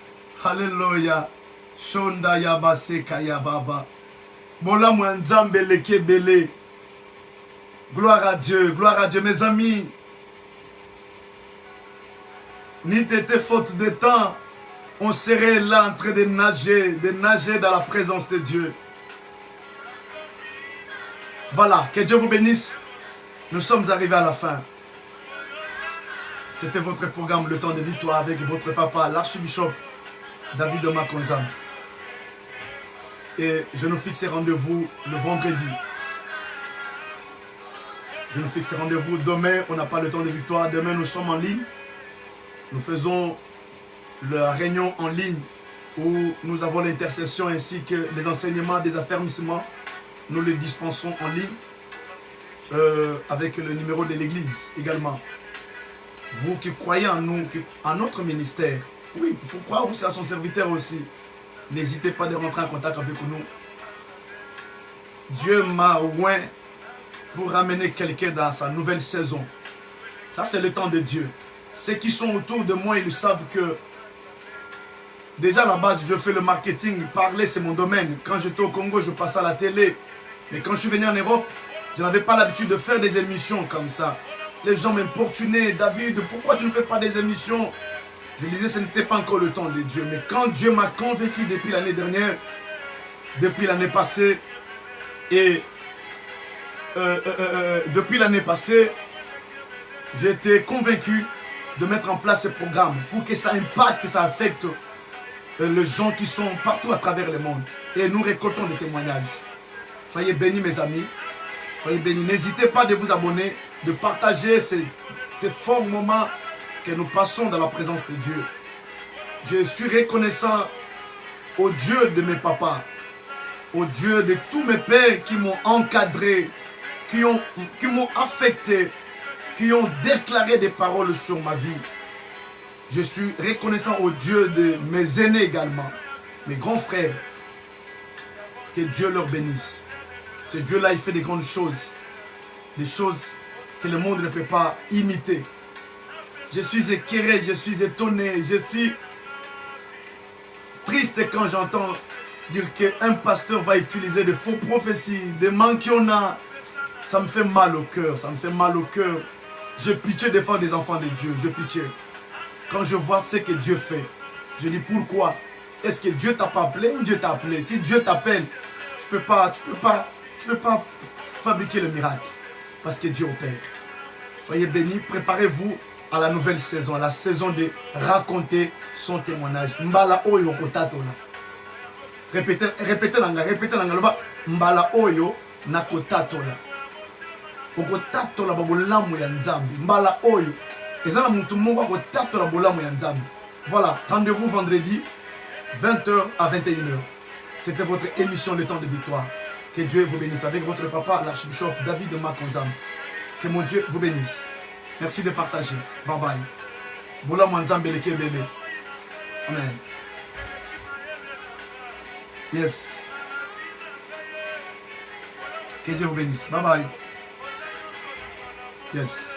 Alléluia. Shonda yabase kayababa. Bola mwanzambe lekebele. Gloire à Dieu, mes amis. Ni t'était faute de temps, on serait là en train de nager dans la présence de Dieu. Voilà, que Dieu vous bénisse. Nous sommes arrivés à la fin. C'était votre programme Le Temps de Victoire avec votre papa, l'archibishop David Makonzam. Et je nous fixe rendez-vous le vendredi. Je nous fixe rendez-vous demain. On n'a pas le temps de victoire. Demain, nous sommes en ligne. Nous faisons la réunion en ligne où nous avons l'intercession ainsi que les enseignements des affermissements. Nous les dispensons en ligne avec le numéro de l'église également. Vous qui croyez en nous, en notre ministère, oui, il faut croire aussi à son serviteur aussi. N'hésitez pas de rentrer en contact avec nous. Dieu m'a oint pour ramener quelqu'un dans sa nouvelle saison. Ça, c'est le temps de Dieu. Ceux qui sont autour de moi, ils savent que déjà à la base, je fais le marketing. Parler, c'est mon domaine. Quand j'étais au Congo, je passais à la télé. Mais quand je suis venu en Europe, je n'avais pas l'habitude de faire des émissions comme ça. Les gens m'importunaient. David, pourquoi tu ne fais pas des émissions? Je disais, ce n'était pas encore le temps de Dieu. Mais quand Dieu m'a convaincu depuis l'année dernière, depuis l'année passée, et depuis l'année passée, j'ai été convaincu de mettre en place ce programme pour que ça impacte, que ça affecte les gens qui sont partout à travers le monde. Et nous récoltons des témoignages. Soyez bénis mes amis. Soyez bénis. N'hésitez pas de vous abonner, de partager ces forts moments que nous passons dans la présence de Dieu. Je suis reconnaissant au Dieu de mes papas, au Dieu de tous mes pères qui m'ont encadré, qui m'ont affecté, qui ont déclaré des paroles sur ma vie. Je suis reconnaissant au Dieu de mes aînés également, mes grands frères. Que Dieu leur bénisse. Ce Dieu-là, il fait des grandes choses. Des choses que le monde ne peut pas imiter. Je suis écœuré, je suis étonné, je suis triste quand j'entends dire qu'un pasteur va utiliser de faux prophéties, des manquionnats. Ça me fait mal au cœur, ça me fait mal au cœur. J'ai pitié des fois des enfants de Dieu, j'ai pitié. Quand je vois ce que Dieu fait, je dis pourquoi? Est-ce que Dieu t'a pas appelé ou Dieu t'a appelé? Si Dieu t'appelle, tu peux pas fabriquer le miracle. Parce que Dieu opère. Soyez bénis, préparez-vous à la nouvelle saison, à la saison de raconter son témoignage. Mbala oyo kotatola. Répétez l'anga. Mbala oyo na kotatola. Okotatola babolamu ya nzambi. Mbala oyo. Ezala mutu moko kotatola bolamu ya nzambi. Voilà, rendez-vous vendredi 20h à 21h. C'était votre émission Le Temps de Victoire. Que Dieu vous bénisse avec votre papa, l'archbishop David de Makonzam. Que mon Dieu vous bénisse. Merci de partager. Bye bye. Bolamu nzambi leke bébé. Amen. Yes. Que Dieu vous bénisse. Bye bye. Yes.